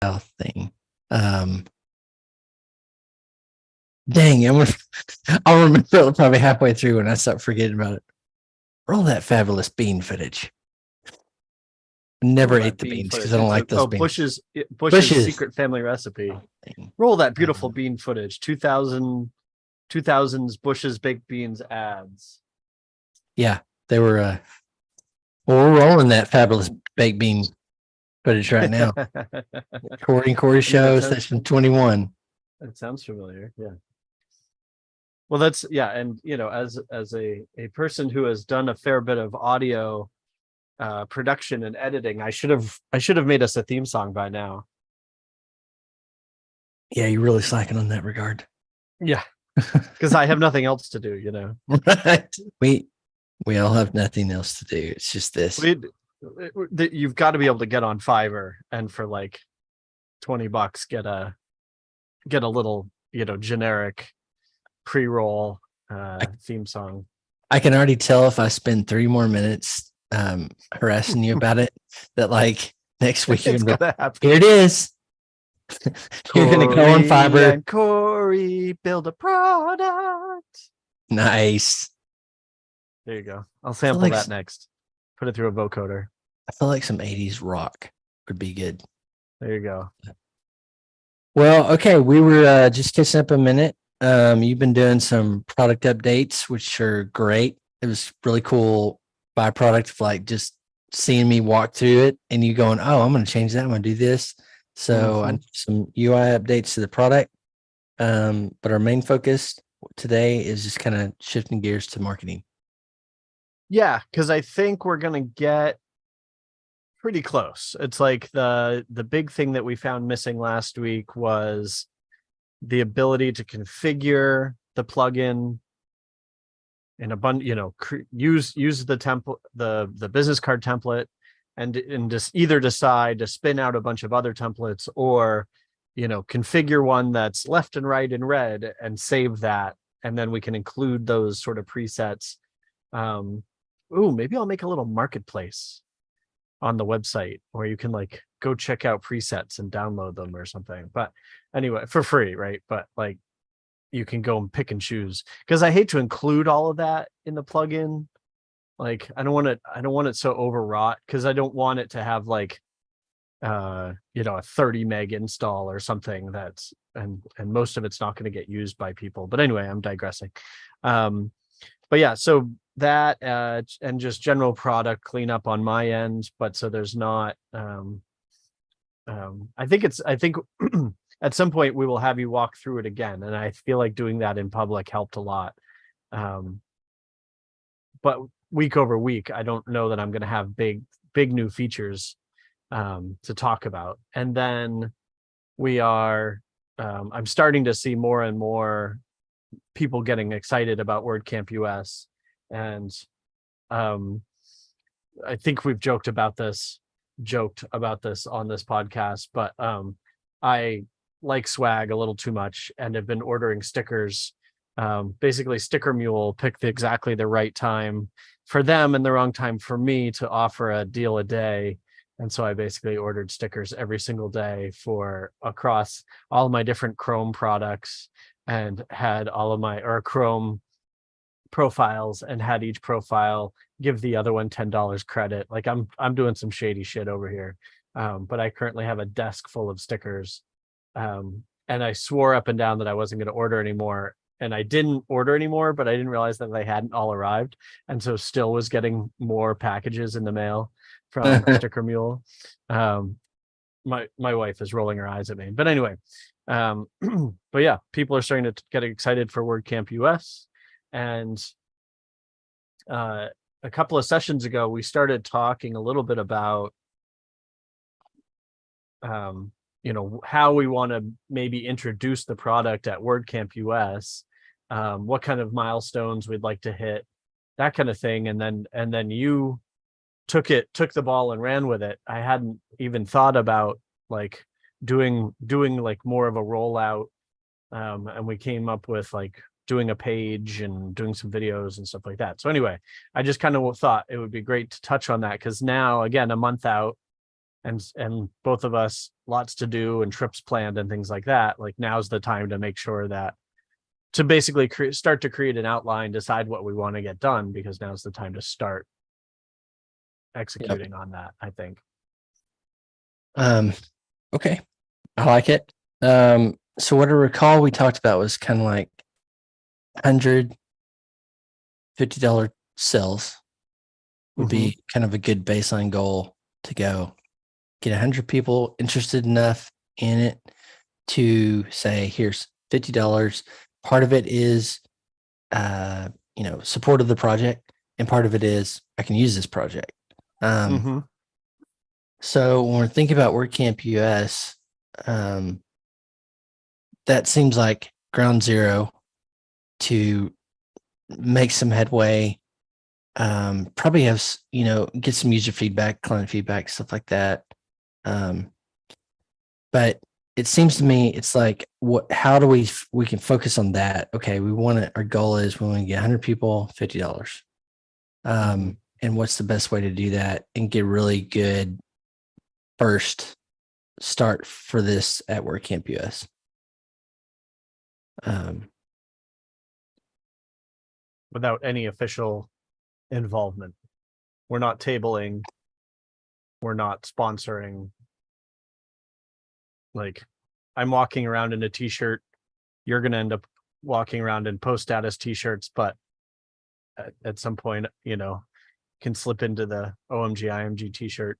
thing. Dang, I'll remember it probably halfway through when I start forgetting about it. Roll that fabulous bean footage. Never ate the beans because I don't like those beans. Bush's secret family recipe. Roll that beautiful bean footage. 2000s Bush's baked beans ads. Yeah, they were. Well, we're rolling that fabulous baked bean footage right now. Cory show, session 21. That sounds familiar. Yeah. Well, that's and as a person who has done a fair bit of audio production and editing, I should have made us a theme song by now. Yeah, you're really slacking on that regard. Yeah, because I have nothing else to do. Right. We all have nothing else to do. It's just this. You've got to be able to get on Fiverr and for like $20 get a little generic pre-roll theme song. I can already tell if I spend 3 more minutes harassing you about it that like next week you're gonna happen. Here it is. You're gonna go on Fiverr and Cory build a product. Nice. There you go. I'll sample that next. Put it through a vocoder. I feel like some 80s rock would be good. There you go. Well, okay. We were just catching up a minute. You've been doing some product updates, which are great. It was really cool byproduct of like just seeing me walk through it and you going, oh, I'm going to change that. I'm going to do this. So I need some UI updates to the product. But our main focus today is just kind of shifting gears to marketing. Yeah, because I think we're going to get pretty close. It's like the big thing that we found missing last week was the ability to configure the plugin in a bunch, use the template, the business card template, and just either decide to spin out a bunch of other templates or, configure one that's left and right in red and save that. And then we can include those sort of presets. Maybe I'll make a little marketplace on the website where you can like go check out presets and download them or something. But anyway, for free, right? But like you can go and pick and choose, because I hate to include all of that in the plugin. Like I don't want it so overwrought, because I don't want it to have like a 30 meg install or something that's and most of it's not going to get used by people. But anyway, I'm digressing. But yeah, so that and just general product cleanup on my end. But so there's not I think at some point we will have you walk through it again, and I feel like doing that in public helped a lot. But week over week, I don't know that I'm going to have big new features to talk about. And then we are I'm starting to see more and more people getting excited about WordCamp US. And I think we've joked about this on this podcast, but I like swag a little too much and have been ordering stickers. Basically, Sticker Mule picked exactly the right time for them and the wrong time for me to offer a deal a day. And so I basically ordered stickers every single day for across all of my different Chrome products, and had all of my Chrome profiles, and had each profile give the other one $10 credit. Like I'm doing some shady shit over here. But I currently have a desk full of stickers. And I swore up and down that I wasn't going to order anymore. And I didn't order anymore, but I didn't realize that they hadn't all arrived. And so still was getting more packages in the mail from Sticker Mule. My wife is rolling her eyes at me. But anyway, but yeah, people are starting to get excited for WordCamp US. And a couple of sessions ago, we started talking a little bit about how we want to maybe introduce the product at WordCamp US, what kind of milestones we'd like to hit, that kind of thing. And then you took the ball and ran with it. I hadn't even thought about like doing like more of a rollout. And we came up with like doing a page and doing some videos and stuff like that. So anyway, I just kind of thought it would be great to touch on that, because now, again, a month out, and both of us lots to do and trips planned and things like that, like now's the time to make sure that to basically start to create an outline, decide what we want to get done, because now's the time to start executing on that, I think. Okay. I like it. So what I recall we talked about was kind of like $150 sales would be kind of a good baseline goal to go get 100 people interested enough in it to say, here's $50. Part of it is, support of the project, and part of it is I can use this project. So when we're thinking about WordCamp US, that seems like ground zero to make some headway. Probably have, get some user feedback, client feedback, stuff like that. But it seems to me, it's like, how do we can focus on that? Okay. Our goal is we want to get 100 people, $50. And what's the best way to do that and get really good first start for this at WordCamp US? Without any official involvement. We're not tabling. We're not sponsoring. Like, I'm walking around in a t-shirt. You're going to end up walking around in post status t-shirts, but at some point, can slip into the OMG IMG t-shirt.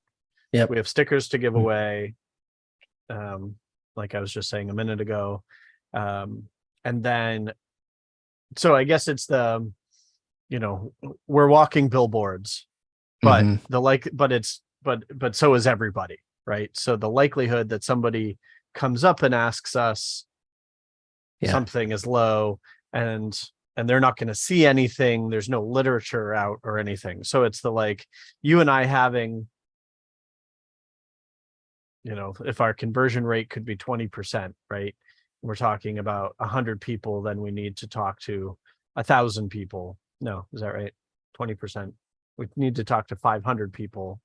Yeah. We have stickers to give away. Like I was just saying a minute ago. And then, so I guess it's the, we're walking billboards, but but so is everybody, right? So the likelihood that somebody comes up and asks us something is low, and they're not going to see anything. There's no literature out or anything. So it's the, like, you and I having, if our conversion rate could be 20%, right? We're talking about 100 people, then we need to talk to 1,000 people. No, is that right? 20%. We need to talk to 500 people.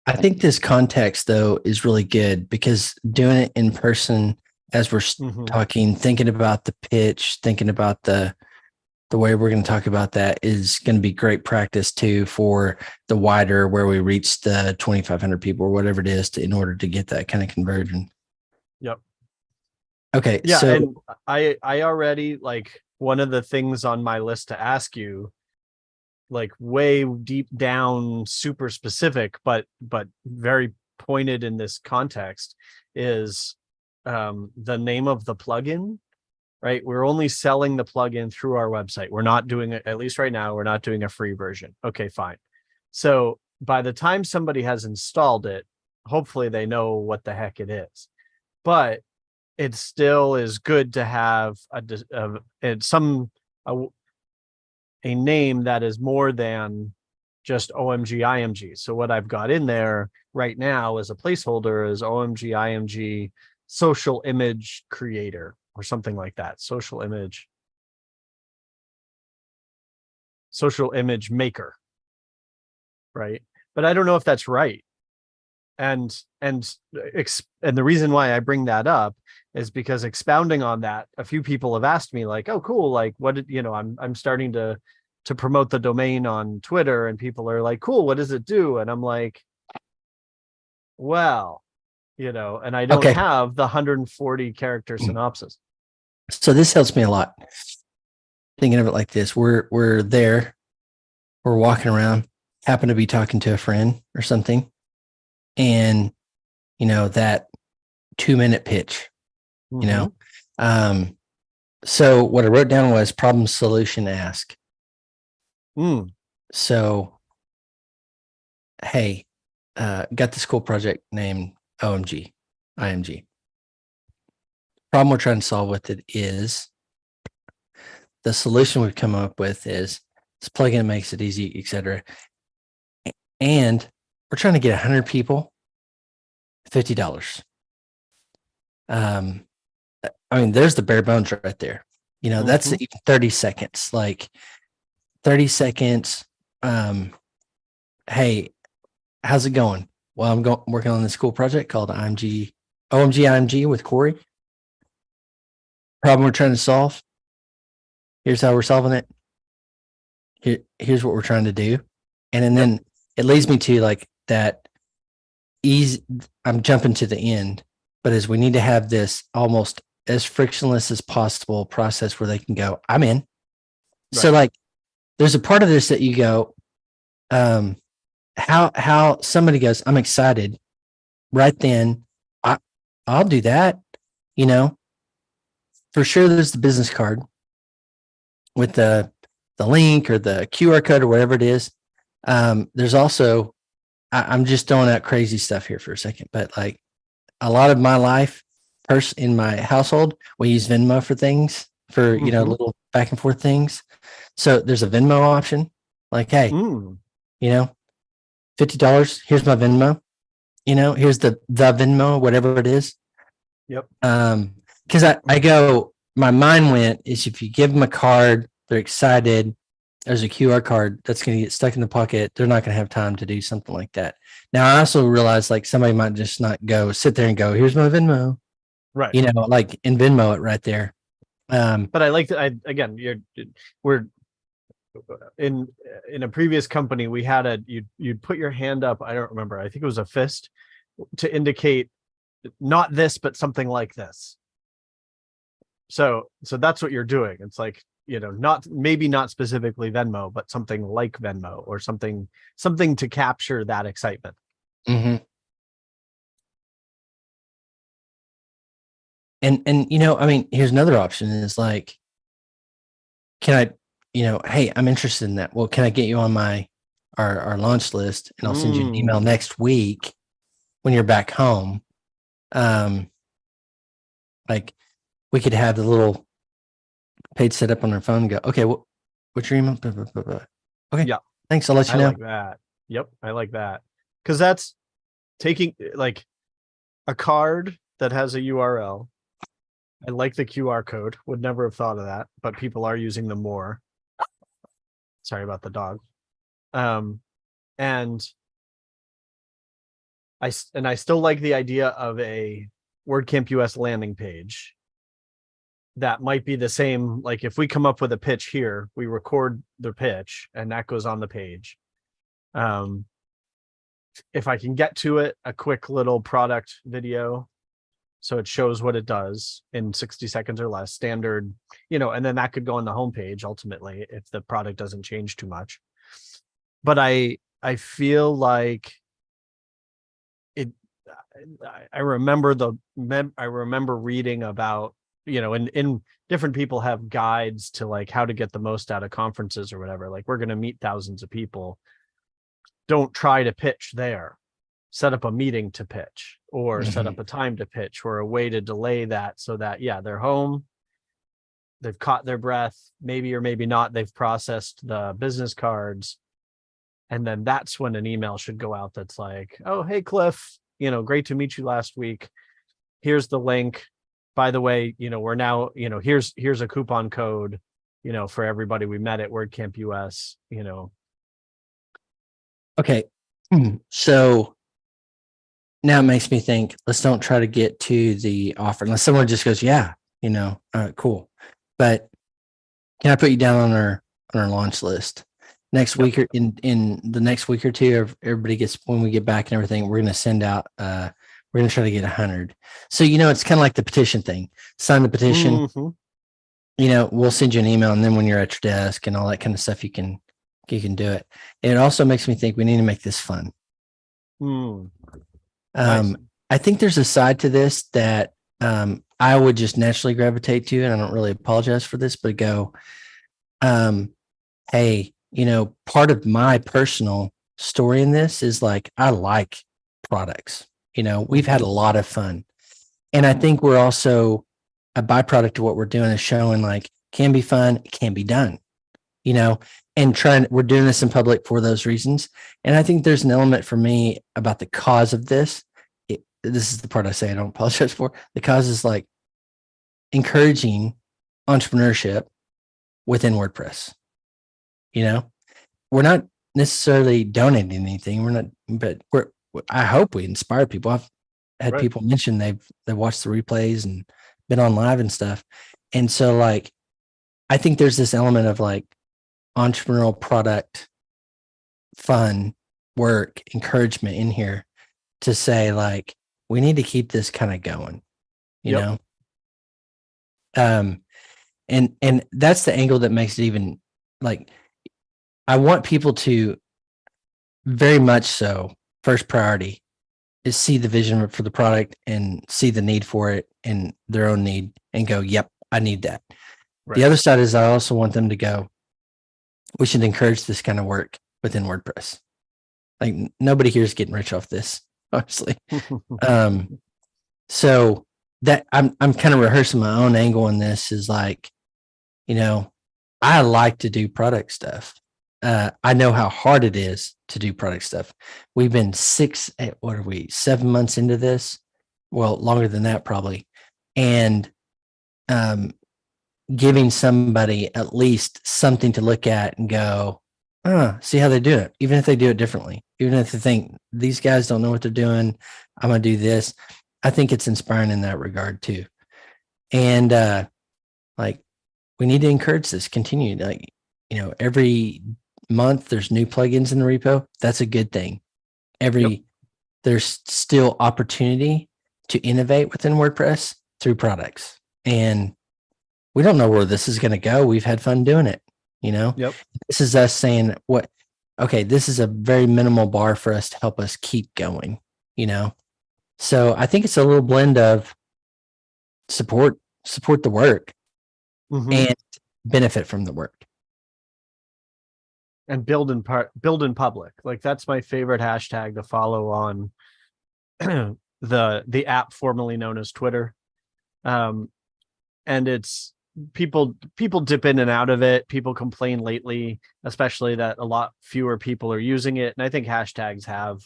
I think this context, though, is really good, because doing it in person as we're talking, thinking about the pitch, thinking about the way we're going to talk about that is going to be great practice too for the wider, where we reach the 2,500 people or whatever it is in order to get that kind of conversion. Yep. Okay. Yeah. So, and I already, like, one of the things on my list to ask you, like way deep down, super specific, but very pointed in this context, is the name of the plugin, right? We're only selling the plugin through our website. We're not doing it, at least right now, we're not doing a free version. Okay, fine. So by the time somebody has installed it, hopefully they know what the heck it is. But it still is good to have a name that is more than just OMG IMG. So what I've got in there right now as a placeholder is OMG IMG social image creator or something like that. Social image maker. Right. But I don't know if that's right. And the reason why I bring that up is because, expounding on that, a few people have asked me, like, oh, cool, like, what did, I'm starting to promote the domain on Twitter, and people are like, cool, what does it do? And I'm like, well, and I don't have the 140 character synopsis. So this helps me a lot. Thinking of it like this, we're there, we're walking around, happen to be talking to a friend or something, and that 2-minute pitch, so what I wrote down was problem, solution, ask. So, hey, got this cool project named OMG IMG. Problem we're trying to solve with it is, the solution we've come up with is this plugin makes it easy, etc. And we're trying to get 100 people, $50. I mean, there's the bare bones right there. That's 30 seconds, like 30 seconds. Hey, how's it going? Well, I'm working on this cool project called OMG IMG with Cory. Problem we're trying to solve. Here's how we're solving it. Here's what we're trying to do. And then it leads me to like that easy. I'm jumping to the end, but as we need to have this almost as frictionless as possible process where they can go, I'm in. Right. So like there's a part of this that you go, how somebody goes, I'm excited right then. I'll do that. For sure. There's the business card with the link or the QR code or whatever it is. There's also, I'm just throwing out crazy stuff here for a second, but like a lot of my life in my household, we use Venmo for things for, little back and forth things. So there's a Venmo option like, hey, $50, here's my Venmo, here's the Venmo, whatever it is. Yep. Cause I go, my mind went is if you give them a card, they're excited. There's a QR card that's going to get stuck in the pocket. They're not going to have time to do something like that. Now, I also realize like somebody might just not sit there and go, here's my Venmo. Right. Like in Venmo it right there. But I like that. We're in a previous company, we had you'd put your hand up. I don't remember. I think it was a fist to indicate not this, but something like this. So that's what you're doing. It's like, not specifically Venmo, but something like Venmo or something to capture that excitement. Mm-hmm. And here's another option is like, can I, hey, I'm interested in that. Well, can I get you on our launch list and I'll send you an email next week when you're back home. Like we could have the little page set up on our phone and go, okay, what's your email? Okay. Yeah. Thanks. I'll let you know. I like that. Yep. I like that. Cause that's taking like a card that has a URL. I like the QR code. Would never have thought of that, but people are using them more. Sorry about the dog. And I still like the idea of a WordCamp US landing page. That might be the same. Like if we come up with a pitch here, we record the pitch and that goes on the page. If I can get to it, a quick little product video. So it shows what it does in 60 seconds or less, standard, and then that could go on the homepage ultimately if the product doesn't change too much. But I feel like I remember reading about, and different people have guides to like how to get the most out of conferences or whatever. Like we're going to meet thousands of people. Don't try to pitch there. Set up a meeting to pitch or set up a time to pitch or a way to delay that so that, they're home. They've caught their breath, maybe or maybe not. They've processed the business cards. And then that's when an email should go out that's like, oh, hey, Cliff, great to meet you last week. Here's the link. By the way, we're now, here's a coupon code, for everybody we met at WordCamp US, Okay. So now it makes me think, let's don't try to get to the offer unless someone just goes, cool. But can I put you down on our launch list next week or in the next week or two? Everybody gets, when we get back and everything, we're going to send out, we're going to try to get 100. So, it's kind of like the petition thing. Sign the petition, we'll send you an email. And then when you're at your desk and all that kind of stuff, you can do it. It also makes me think we need to make this fun. Nice. I think there's a side to this that I would just naturally gravitate to, and I don't really apologize for this, but go, hey, part of my personal story in this is like, I like products, we've had a lot of fun. And I think we're also a byproduct of what we're doing is showing like, can be fun, it can be done, and we're doing this in public for those reasons. And I think there's an element for me about the cause of this. This is the part I say I don't apologize for. The cause is like encouraging entrepreneurship within WordPress. We're not necessarily donating anything. But I hope we inspire people. I've had Right. people mention they watched the replays and been on live and stuff. And so like, I think there's this element of like entrepreneurial product, fun, work, encouragement in here to say like, we need to keep this kind of going, you Yep. know? And that's the angle that makes it even like, I want people to very much so first priority is see the vision for the product and see the need for it and their own need and go, yep, I need that. Right. The other side is I also want them to go, we should encourage this kind of work within WordPress. Like nobody here is getting rich off this, honestly. So that I'm kind of rehearsing my own angle in this is like, you know, I like to do product stuff. I know how hard it is to do product stuff. We've been 7 months into this. Well, longer than that, probably. And giving somebody at least something to look at and go, see how they do it, even if they do it differently, even if they think these guys don't know what they're doing, I'm going to do this. I think it's inspiring in that regard too. And like, we need to encourage this, continue. Like, you know, every month there's new plugins in the repo. That's a good thing. There's still opportunity to innovate within WordPress through products. And we don't know where this is going to go. We've had fun doing it. You know, This is us saying okay, this is a very minimal bar for us to help us keep going, you know? So I think it's a little blend of support the work and benefit from the work. And build in public. Like that's my favorite hashtag to follow on the app formerly known as Twitter. And it's people dip in and out of it. People complain lately, especially that a lot fewer people are using it. And I think hashtags have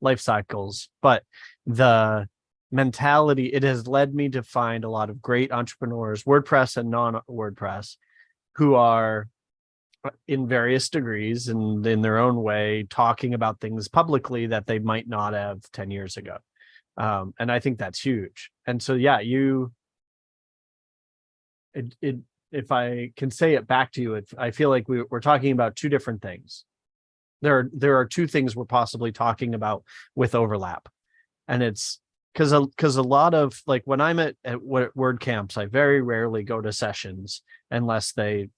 life cycles, but the mentality, it has led me to find a lot of great entrepreneurs, WordPress and non-WordPress, who are in various degrees and in their own way talking about things publicly that they might not have 10 years ago. And I think that's huge. And so, yeah, if I can say it back to you, I feel like we're talking about two different things. There are two things we're possibly talking about with overlap. And it's because a lot of, like, when I'm at WordCamps, I very rarely go to sessions unless they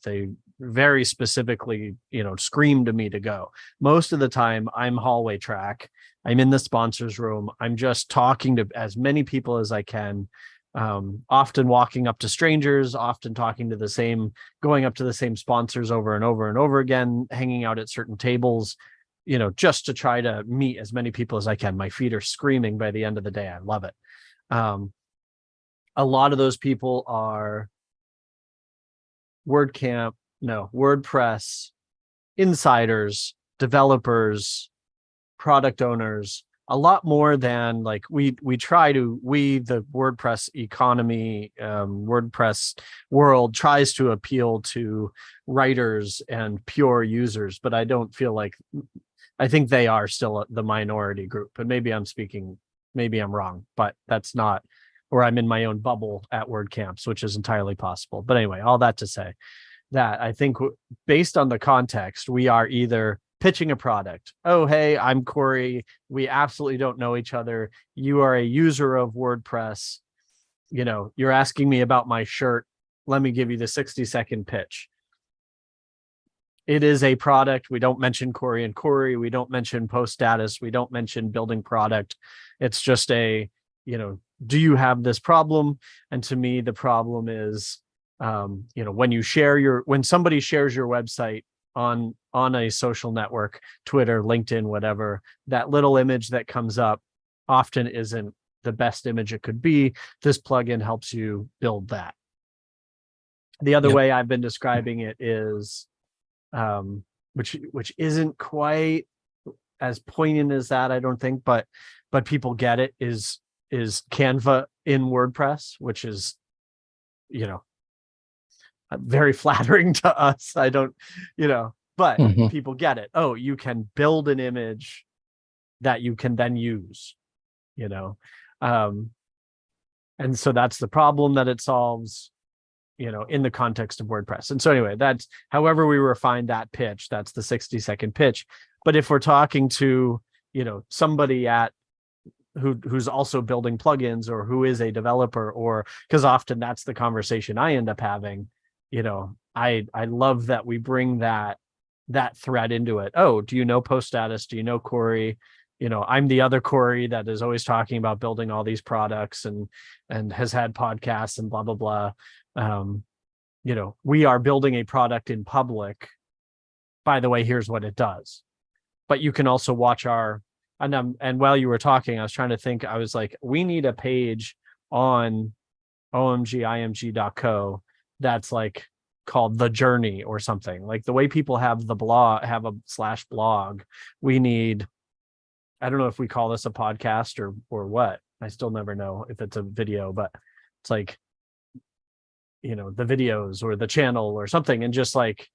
very specifically, scream to me to go. Most of the time I'm hallway track. I'm in the sponsors room. I'm just talking to as many people as I can. Often walking up to strangers, often going up to the same sponsors over and over and over again, hanging out at certain tables, just to try to meet as many people as I can. My feet are screaming by the end of the day. I love it. A lot of those people are WordPress insiders, developers, product owners, a lot more than like the WordPress economy, WordPress world tries to appeal to writers and pure users, but I think they are still the minority group. And maybe I'm wrong, but that's not, or I'm in my own bubble at WordCamps, which is entirely possible. But anyway, all that to say that I think based on the context, we are either pitching a product. Oh, hey, I'm Cory. We absolutely don't know each other. You are a user of WordPress. You're asking me about my shirt. Let me give you the 60-second pitch. It is a product. We don't mention Cory and Cory. We don't mention post status. We don't mention building product. It's just do you have this problem? And to me, the problem is, when somebody shares your website on a social network, Twitter, LinkedIn, whatever, that little image that comes up often isn't the best image it could be. This plugin helps you build that. The other way I've been describing it is, which isn't quite as poignant as that, I don't think, but people get it, is Canva in WordPress, which is, very flattering to us. I don't, but people get it. Oh, you can build an image that you can then use, you know. And so that's the problem that it solves, you know, in the context of WordPress. And so anyway, that's however we refine that pitch, that's the 60-second pitch. But if we're talking to, you know, somebody at who's also building plugins, or who is a developer, or because often that's the conversation I end up having, you know, I love that we bring that thread into it. Oh, do you know Post Status? Do you know Cory? You know, I'm the other Cory that is always talking about building all these products and has had podcasts and blah blah blah. You know, we are building a product in public. By the way, here's what it does. But you can also watch our, and while you were talking, I was trying to think, I was like, we need a page on omgimg.co that's like called The Journey or something. Like the way people have the blog, have a /blog. We need, I don't know if we call this a podcast or what. I still never know if it's a video, but it's like, you know, the videos or the channel or something. And just like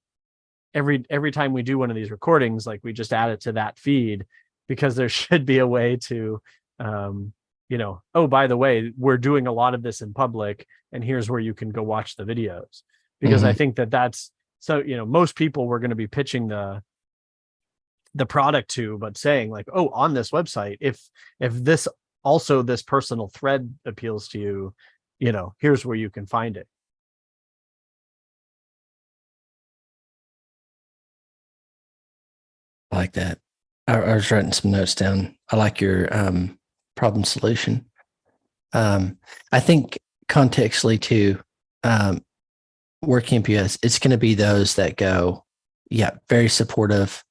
every time we do one of these recordings, like we just add it to that feed, because there should be a way to, you know, oh, by the way, we're doing a lot of this in public, and here's where you can go watch the videos. Because I think that's, so, you know, most people we're going to be pitching the product to, but saying like, oh, on this website, if this also this personal thread appeals to you, you know, here's where you can find it. I like that. I was writing some notes down. I like your problem solution. I think contextually too, WorkCamp US, it's going to be those that go, yeah, very supportive.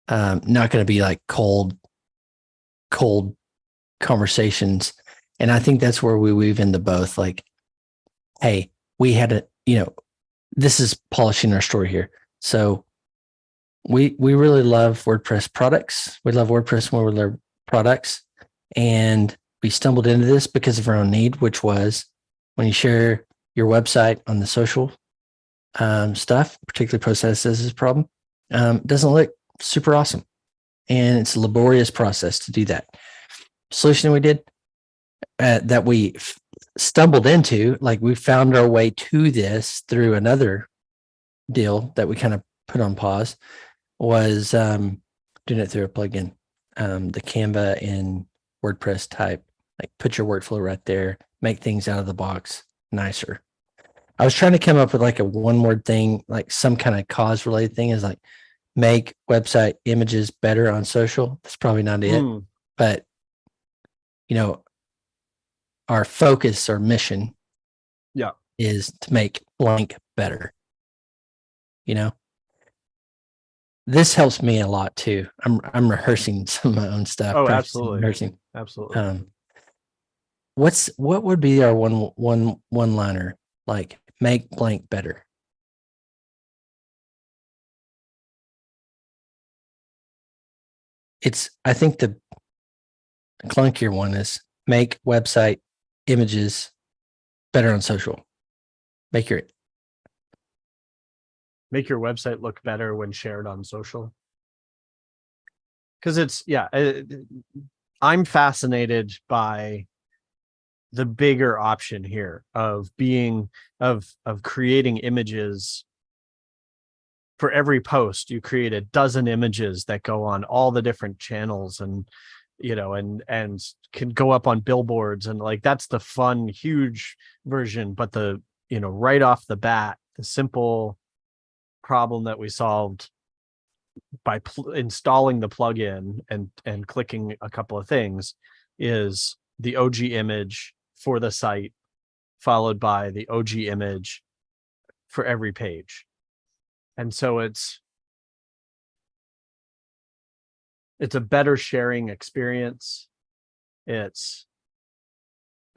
Not going to be like cold conversations. And I think that's where we weave into both. Like, hey, we had a, you know, this is polishing our story here. So we really love WordPress products. We love WordPress more with our products. And we stumbled into this because of our own need, which was when you share your website on the social stuff, particularly Post Status as this problem, it doesn't look super awesome. And it's a laborious process to do that. Solution we did that we stumbled into, like we found our way to this through another deal that we kind of put on pause, was doing it through a plugin, the Canva in WordPress type, like put your workflow right there, make things out of the box nicer. I was trying to come up with like a one word thing, like some kind of cause related thing, is like make website images better on social. That's probably not it, but you know, our focus or mission, yeah, is to make blank better. You know, this helps me a lot too. I'm rehearsing some of my own stuff. Oh, absolutely. Rehearsing. Absolutely. What would be our one liner, like make blank better? I think the clunkier one is make website images better on social. Make your website look better when shared on social. Because it's, yeah, I'm fascinated by the bigger option here of being, of creating images. For every post, you create a dozen images that go on all the different channels, and you know, and can go up on billboards, and like that's the fun, huge version. But the, you know, right off the bat, the simple problem that we solved by installing the plugin and clicking a couple of things is the OG image for the site, followed by the OG image for every page. And so it's a better sharing experience. And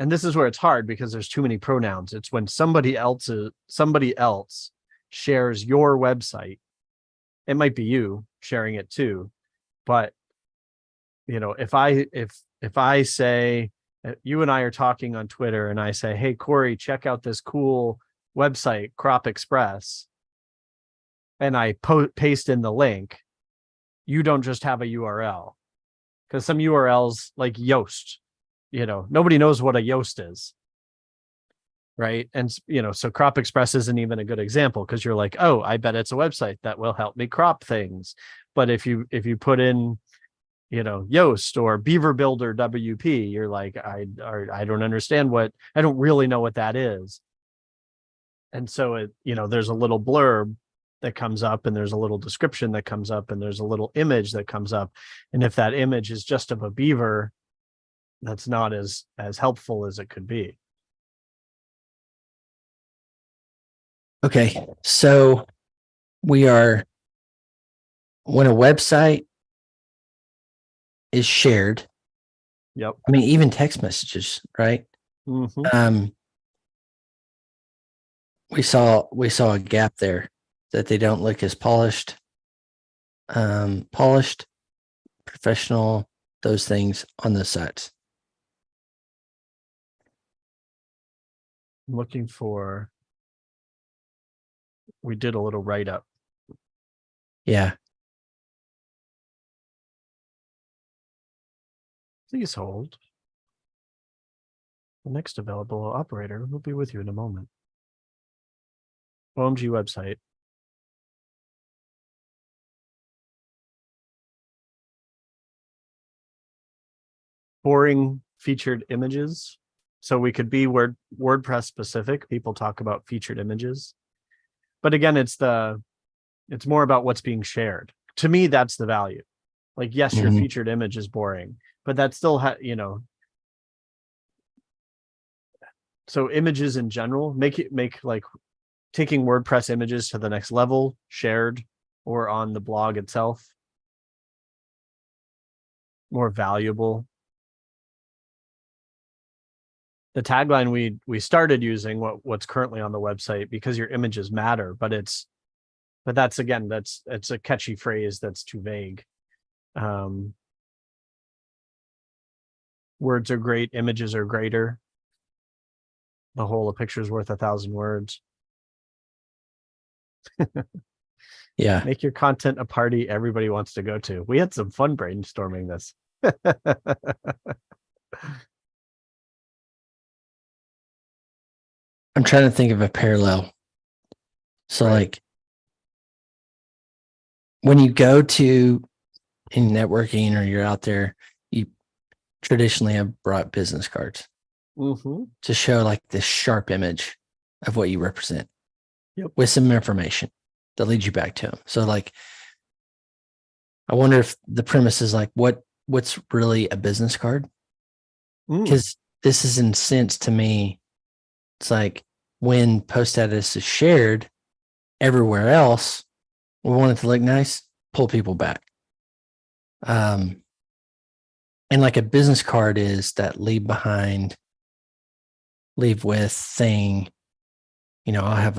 this is where it's hard because there's too many pronouns. It's when somebody else shares your website. It might be you sharing it too, but you know, if I say, you and I are talking on Twitter and I say, hey, Cory, check out this cool website, Crop Express, and I paste in the link, you don't just have a URL. Because some URLs like Yoast, nobody knows what a Yoast is. Right. And, so Crop Express isn't even a good example because you're like, oh, I bet it's a website that will help me crop things. But if you put in, Yoast or Beaver Builder WP, you're like, I don't understand I don't really know what that is. And so there's a little blurb that comes up, and there's a little description that comes up, and there's a little image that comes up. And if that image is just of a beaver, that's not as helpful as it could be. Okay. So when a website is shared, Yep. I mean, even text messages, right? Mm-hmm. We saw a gap there, that they don't look as polished, professional, those things on those sites. I'm looking for, we did a little write-up. Yeah. Please hold. The next available operator will be with you in a moment. OMG website. Boring featured images. So we could be WordPress specific. People talk about featured images. But again, it's more about what's being shared. To me, that's the value. Like, yes, your featured image is boring, but that still so images in general, make like taking WordPress images to the next level, shared or on the blog itself, more valuable. The tagline we started using what's currently on the website, because your images matter, but that's it's a catchy phrase that's too vague. Words are great, images are greater. The whole, a picture's worth 1,000 words. Yeah. Make your content a party everybody wants to go to. We had some fun brainstorming this. I'm trying to think of a parallel. So Right. like when you go to in networking or you're out there, you traditionally have brought business cards to show like this sharp image of what you represent, with some information that leads you back to them. So like, I wonder if the premise is like, what's really a business card? Because this is in sense to me, it's like when post status is shared everywhere else, we want it to look nice, pull people back. And like a business card is that leave with thing, I'll have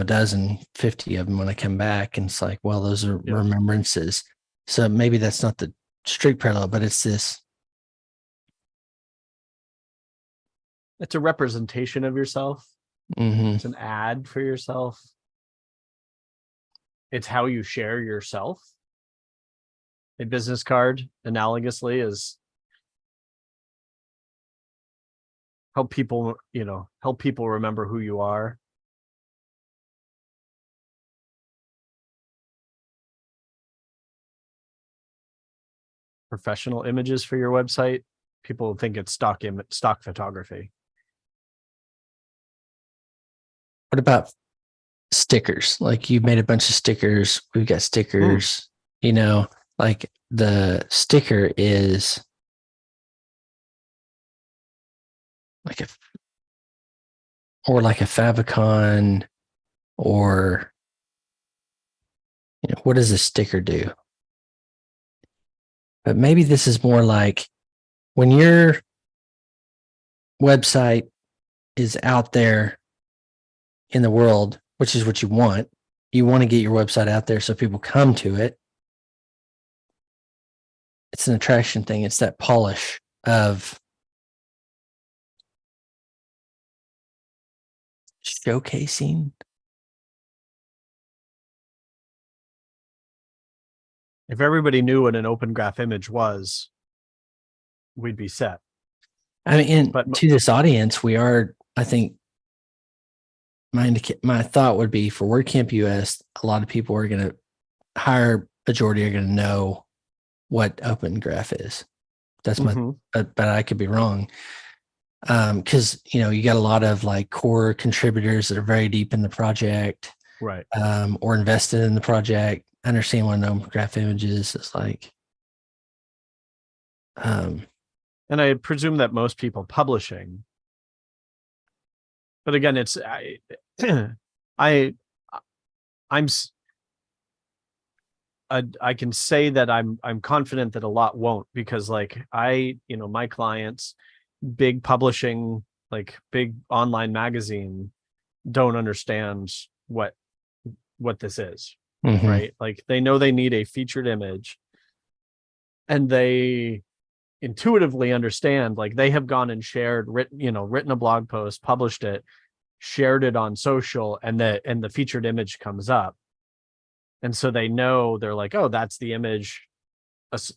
50 of them when I come back. And it's like, well, those are remembrances. So maybe that's not the strict parallel, but it's this. It's a representation of yourself. It's an ad for yourself. It's how you share yourself. A business card, analogously, is help people remember who you are. Professional images for your website. People think it's stock photography. What about stickers? Like you made a bunch of stickers. We've got stickers, like the sticker is like like a favicon, or what does a sticker do? But maybe this is more like when your website is out there in the world, which is what you want to get your website out there so people come to it. It's an attraction thing. It's that polish of showcasing. If everybody knew what an open graph image was, we'd be set. I mean, and But to this audience, we are, I think, my thought would be for WordCamp US, a lot of people are going to, higher majority are going to know what Open Graph is. That's my, but I could be wrong. Because, you got a lot of like core contributors that are very deep in the project, right. Or invested in the project, understand what an Open Graph image is. It's like, And I presume that most people publishing, but again, it's I can say that I'm confident that a lot won't, because like my clients, big publishing, like big online magazine, don't understand what this is, right? Like they know they need a featured image, and they intuitively understand, like they have gone and written a blog post, published it, shared it on social, and the featured image comes up. And so they know, they're like, oh, that's the image,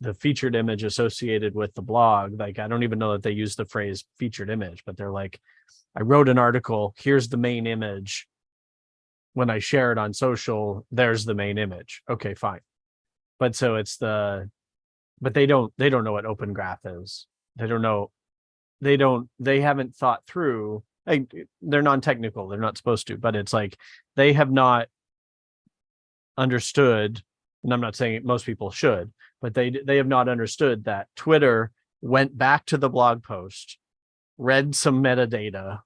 the featured image associated with the blog. Like, I don't even know that they use the phrase featured image, but they're like, I wrote an article, here's the main image. When I share it on social, there's the main image. Okay, fine. But so but they don't know what Open Graph is. They don't know. They haven't thought through, like, they're non-technical. They're not supposed to, but it's like, they have not understood, and I'm not saying most people should, but they have not understood that Twitter went back to the blog post, read some metadata,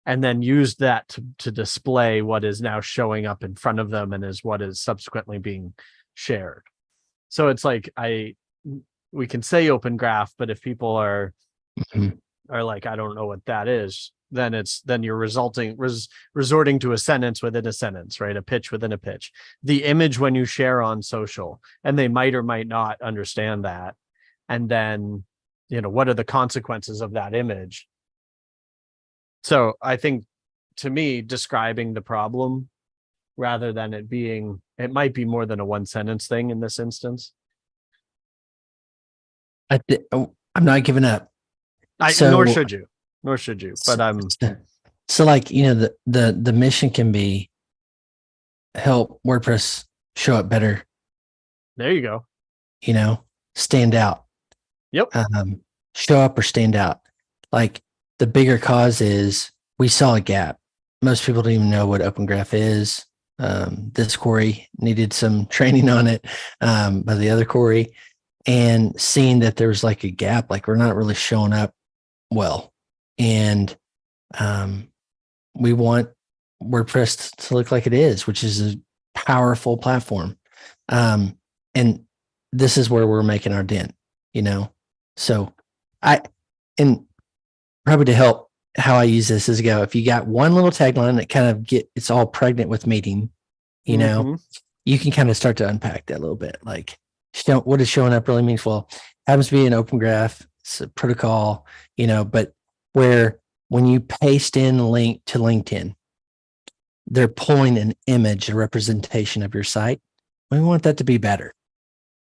and then used that to display what is now showing up in front of them and is what is subsequently being shared. So it's like, we can say Open Graph, but if people are like, I don't know what that is, then you're resorting to a sentence within a sentence, right? A pitch within a pitch. The image when you share on social, and they might or might not understand that. And then, what are the consequences of that image? So I think, to me, describing the problem rather than it might be more than a one sentence thing in this instance. I'm not giving up. Nor should you. But I'm so like, the mission can be help WordPress show up better. There you go. Stand out. Yep. Show up or stand out. Like, the bigger cause is we saw a gap. Most people don't even know what Open Graph is. This Cory needed some training on it, by the other Cory, and seeing that there was like a gap, like we're not really showing up well. And we want WordPress to look like it is, which is a powerful platform. And this is where we're making our dent, So and probably to help how I use this is if you got one little tagline that kind of it's all pregnant with meaning, you can kind of start to unpack that a little bit. Like, what does showing up really means? Well, happens to be an Open Graph, it's a protocol, but where when you paste in a link to LinkedIn, they're pulling an image, a representation of your site. We want that to be better,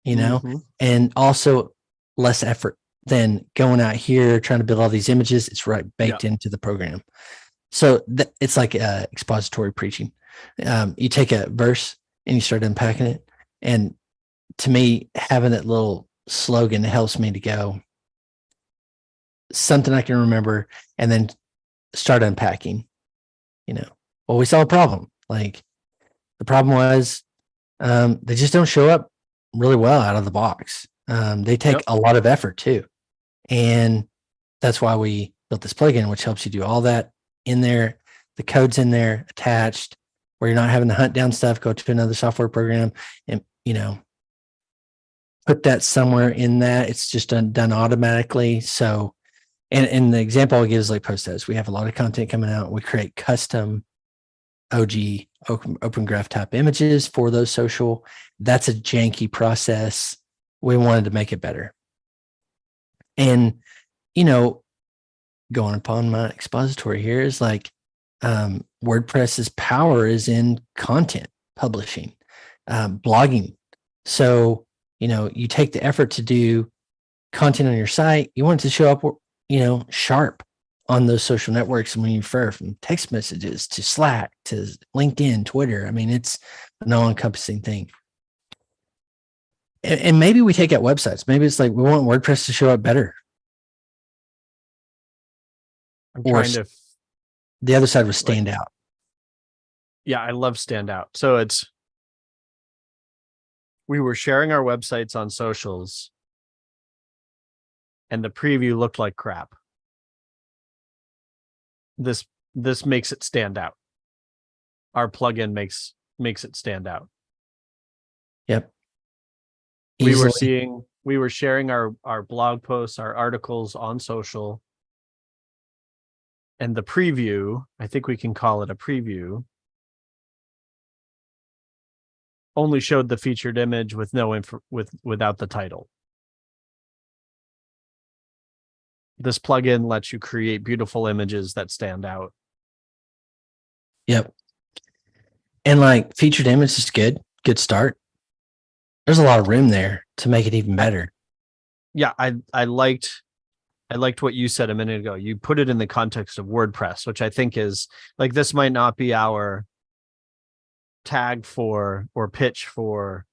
and also less effort than going out here trying to build all these images. It's baked into the program. So it's like expository preaching. You take a verse and you start unpacking it. And to me, having that little slogan helps me to go something I can remember and then start unpacking. Well, we saw a problem. Like, the problem was they just don't show up really well out of the box. They take a lot of effort too. And that's why we built this plugin, which helps you do all that in there. The code's in there attached, where you're not having to hunt down stuff, go to another software program and, put that somewhere in that. It's just done automatically. So, and the example I'll give is like post ads. We have a lot of content coming out. We create custom OG Open Graph type images for those social. That's a janky process. We wanted to make it better. And, going upon my expository here is like, WordPress's power is in content publishing, blogging. So, you take the effort to do content on your site, you want it to show up, sharp on those social networks. And when you refer from text messages to Slack to LinkedIn, Twitter, I mean, it's an all-encompassing thing. And maybe we take out websites. Maybe it's like we want WordPress to show up better. I'm Or trying to. the other side was stand out. Yeah, I love stand out. So we were sharing our websites on socials and the preview looked like crap. This makes it stand out. Our plugin makes it stand out. Yep. We were sharing our blog posts, our articles on social. And the preview, I think we can call it a preview, only showed the featured image with without the title. This plugin lets you create beautiful images that stand out. Yep. And like featured image is good start. There's a lot of room there to make it even better. Yeah, I liked what you said a minute ago. You put it in the context of WordPress, which I think is like, this might not be our tag for or pitch for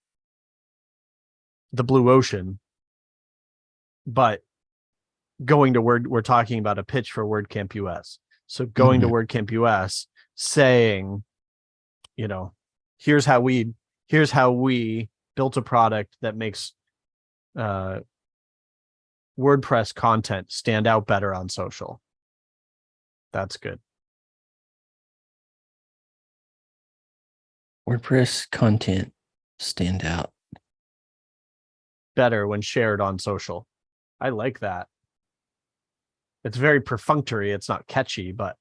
the blue ocean, but we're talking about a pitch for WordCamp US. So going to WordCamp US saying, here's how we built a product that makes WordPress content stand out better on social. That's good. WordPress content stand out better when shared on social. I like that. It's very perfunctory. It's not catchy, but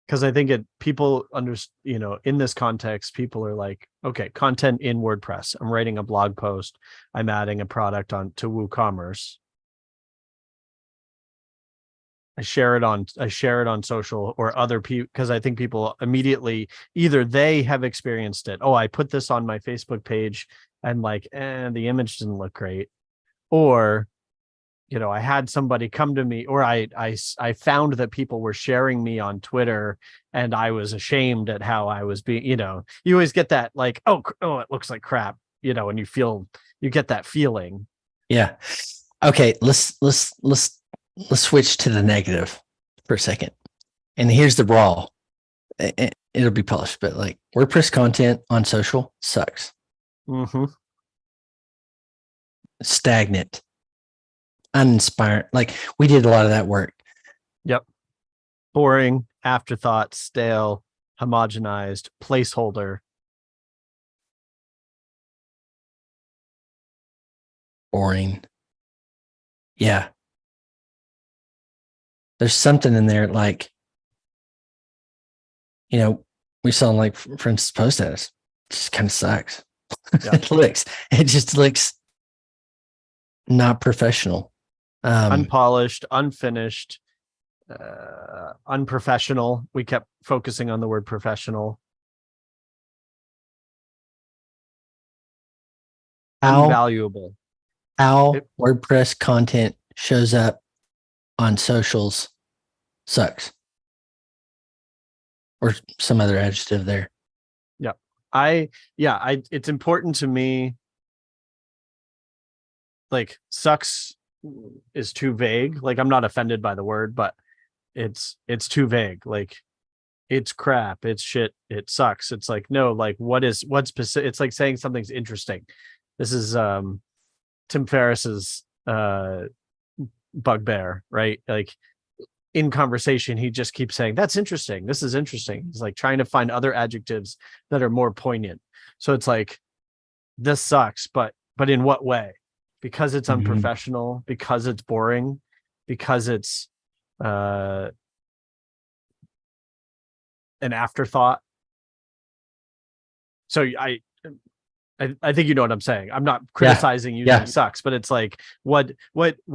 because I think people in this context, people are like, okay, content in WordPress. I'm writing a blog post. I'm adding a product to WooCommerce. I share it on social or other people, because I think people immediately either they have experienced it. Oh, I put this on my Facebook page and the image didn't look great. Or, I had somebody come to me, or I found that people were sharing me on Twitter and I was ashamed at how I was being, you always get that like, oh, it looks like crap, and you get that feeling. Yeah. Okay. Let's switch to the negative for a second. And here's the raw. It'll be polished, but like WordPress content on social sucks. Stagnant, uninspired. Like we did a lot of that work. Yep. Boring, afterthought, stale, homogenized, placeholder. Boring. Yeah. There's something in there like, we saw like, for instance, post status. It just kind of sucks. Yeah. It just looks not professional. Unpolished, unfinished, unprofessional. We kept focusing on the word professional. Invaluable. How WordPress content shows up on socials sucks. Or some other adjective there. Yeah. It's important to me. Like sucks is too vague. Like I'm not offended by the word, but it's too vague. Like it's crap, it's shit, it sucks. It's like, no, like what's specific? It's like saying something's interesting. This is Tim Ferriss's bugbear, right? Like in conversation, he just keeps saying, that's interesting. This is interesting. He's like trying to find other adjectives that are more poignant. So it's like, this sucks, but in what way? Because it's unprofessional, because it's boring, because it's an afterthought. So I think you know what I'm saying. I'm not criticizing using sucks, but it's like what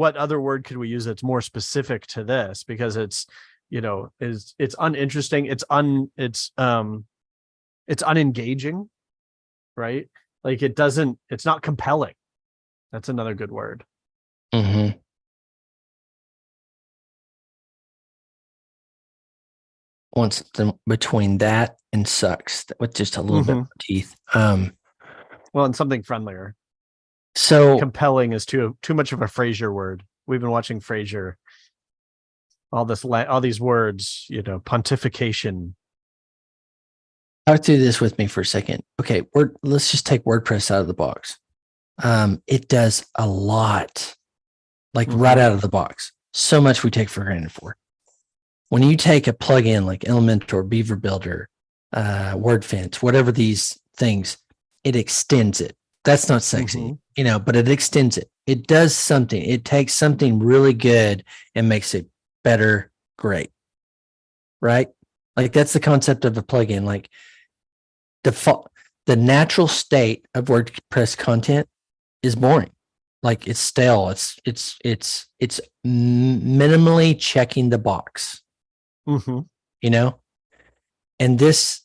other word could we use that's more specific to this? Because it's it's uninteresting, it's unengaging, right? Like it's not compelling. That's another good word. Mm-hmm. Want something between that and sucks with just a little bit more teeth. Well, and something friendlier. So Compelling is too much of a Frasier word. We've been watching Frasier. All these words, pontification. talk through this with me for a second. Okay, let's just take WordPress out of the box. It does a lot, like right out of the box. So much we take for granted for. When you take a plugin like Elementor, Beaver Builder, WordFence, whatever these things, it extends it. That's not sexy, but it extends it. It does something. It takes something really good and makes it better, great. Right? Like that's the concept of a plugin. Like the natural state of WordPress content is boring. Like it's stale. It's minimally checking the box. And this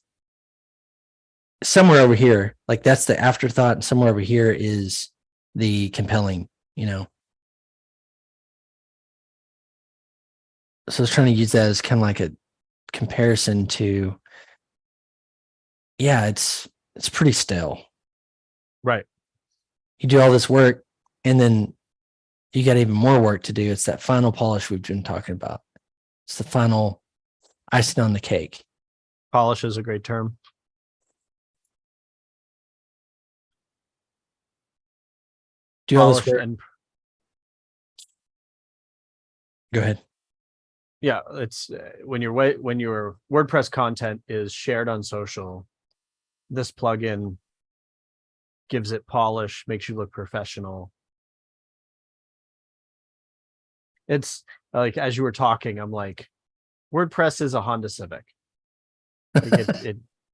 somewhere over here, like that's the afterthought, and somewhere over here is the compelling. So I was trying to use that as kind of like a comparison to, yeah, it's pretty stale. Right. You do all this work and then you got even more work to do. It's that final polish we've been talking about. It's the final icing on the cake. Polish is a great term. Do all this work. Go ahead. Yeah, it's when your WordPress content is shared on social, this plugin gives it polish, makes you look professional. It's like, as you were talking, I'm like, WordPress is a Honda Civic. Like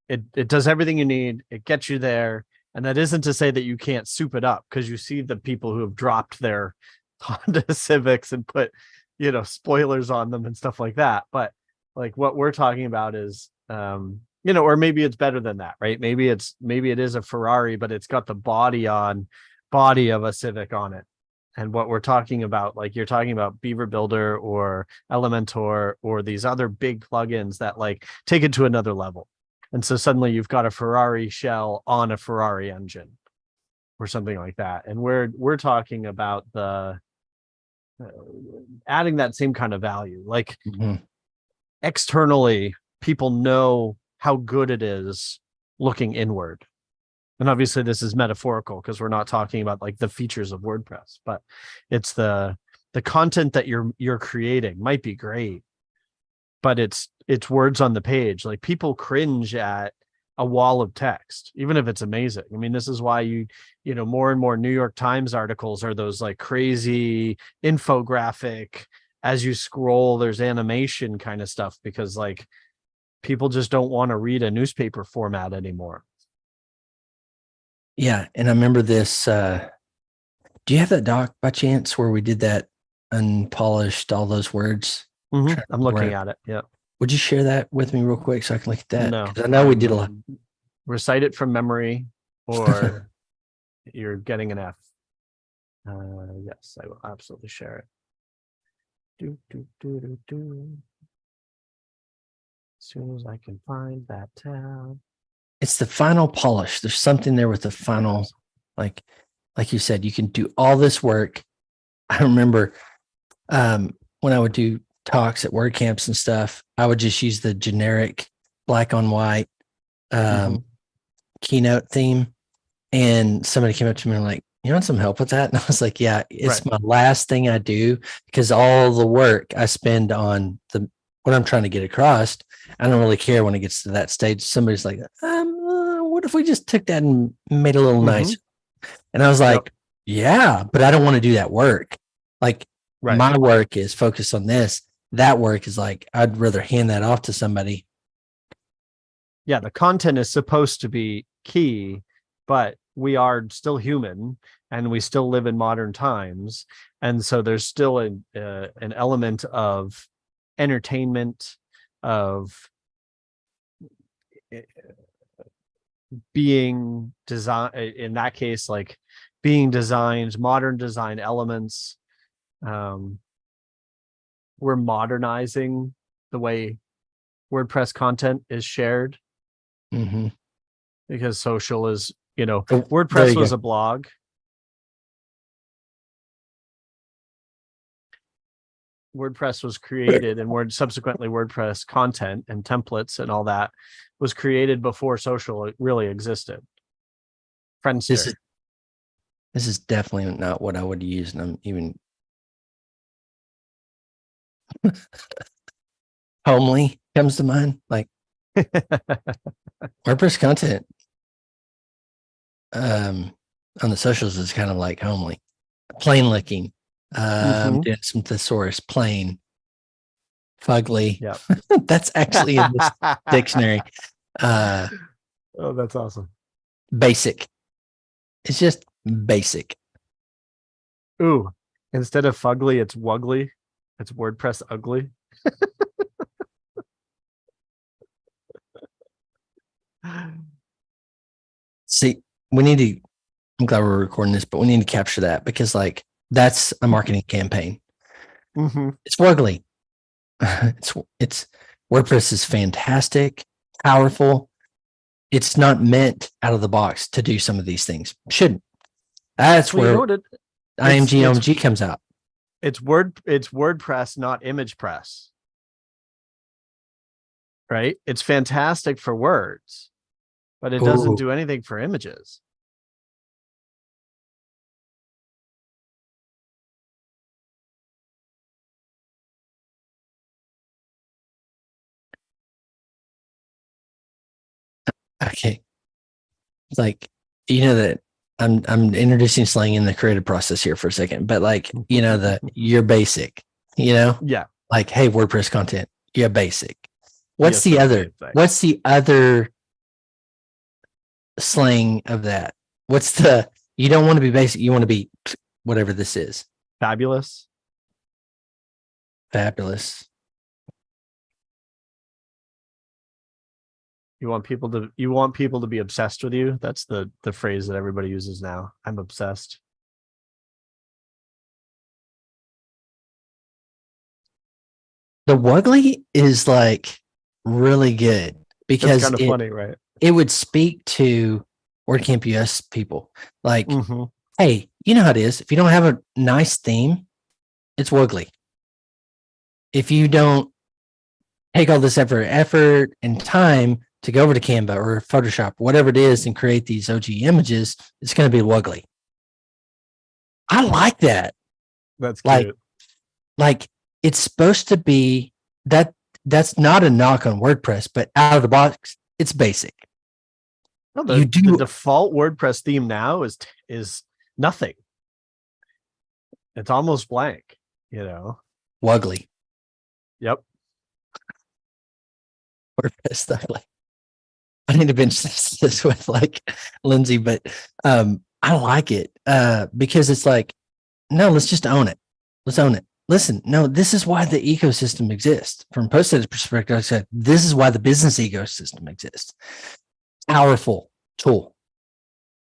it does everything you need. It gets you there. And that isn't to say that you can't soup it up, because you see the people who have dropped their Honda Civics and put, spoilers on them and stuff like that. But like what we're talking about is, or maybe it's better than that, right? Maybe it is a Ferrari, but it's got the body of a Civic on it. And what we're talking about, like you're talking about Beaver Builder or Elementor or these other big plugins that like take it to another level. And so suddenly you've got a Ferrari shell on a Ferrari engine or something like that. And we're talking about the adding that same kind of value. Like externally, people know how good it is looking inward. And obviously this is metaphorical because we're not talking about like the features of WordPress, but it's the content that you're creating might be great, but it's words on the page. Like people cringe at a wall of text, even if it's amazing. I mean, this is why more and more New York Times articles are those like crazy infographic, as you scroll, there's animation kind of stuff, because like people just don't want to read a newspaper format anymore. Yeah. And I remember this, do you have that doc by chance where we did that unpolished, all those words? I'm looking at it. Yeah. Would you share that with me real quick so I can look at that? No, because I know we did a lot. Recite it from memory, or you're getting an F. Yes, I will absolutely share it. As soon as I can find that tab. It's the final polish. There's something there with the final, like you said, you can do all this work. I remember when I would do talks at WordCamps and stuff, I would just use the generic black on white keynote theme. And somebody came up to me and like, you want some help with that? And I was like, yeah, it's my last thing I do, because all the work I spend on what I'm trying to get across, I don't really care when it gets to that stage. Somebody's like, what if we just took that and made it a little nicer? And I was like, yeah, but I don't want to do that work. Like my work is focused on this. That work is like, I'd rather hand that off to somebody. Yeah, the content is supposed to be key, but we are still human and we still live in modern times. And so there's still an element of entertainment, of being design in that case, like being designed, modern design elements. We're modernizing the way WordPress content is shared Mm-hmm. because social is, There WordPress you was go. a blog. WordPress was created, and subsequently WordPress content and templates and all that was created before social really existed. This Friendster. is this is definitely not what I would use, and I'm even homely comes to mind. Like WordPress content on the socials is kind of like homely, plain looking. Doing some thesaurus, plain, fugly. Yeah. That's actually in this dictionary. Oh, that's awesome. Basic. It's just basic. Ooh, instead of fugly, it's wuggly. It's WordPress ugly. See, we need to. I'm glad we're recording this, but we need to capture that because, like, that's a marketing campaign. It's ugly. It's WordPress is fantastic, powerful. It's not meant out of the box to do some of these things. Shouldn't. That's Well, where IMG comes out. It's WordPress, not image press. Right? It's fantastic for words, but it doesn't do anything for images. Okay. It's like, you know that I'm introducing slang in the creative process here for a second, but like, you're basic, Yeah. like, hey, WordPress content, you're basic. What's The the other? thing. What's the other slang of that? What's the, you don't want to be basic, you want to be whatever this is. Fabulous. Fabulous. You want people to be obsessed with you. That's the phrase that everybody uses now. I'm obsessed. The wuggly is like really good because it's kind of funny, right? It would speak to WordCamp US people. Like, hey, you know how it is. If you don't have a nice theme, it's wuggly. If you don't take all this effort and time to go over to Canva or Photoshop, whatever it is, and create these OG images, it's going to be wuggly. I like that. That's cute. Like it's supposed to be that. That's not a knock on WordPress, but out of the box, it's basic. No, the default WordPress theme now is nothing. It's almost blank, Wuggly. Yep. WordPress ugly. I need to bench this with like Lindsay, but I like it because it's like, no, let's just own it. Let's own it. Listen, no, this is why the ecosystem exists. From Posted's perspective, I said, this is why the business ecosystem exists. Powerful tool.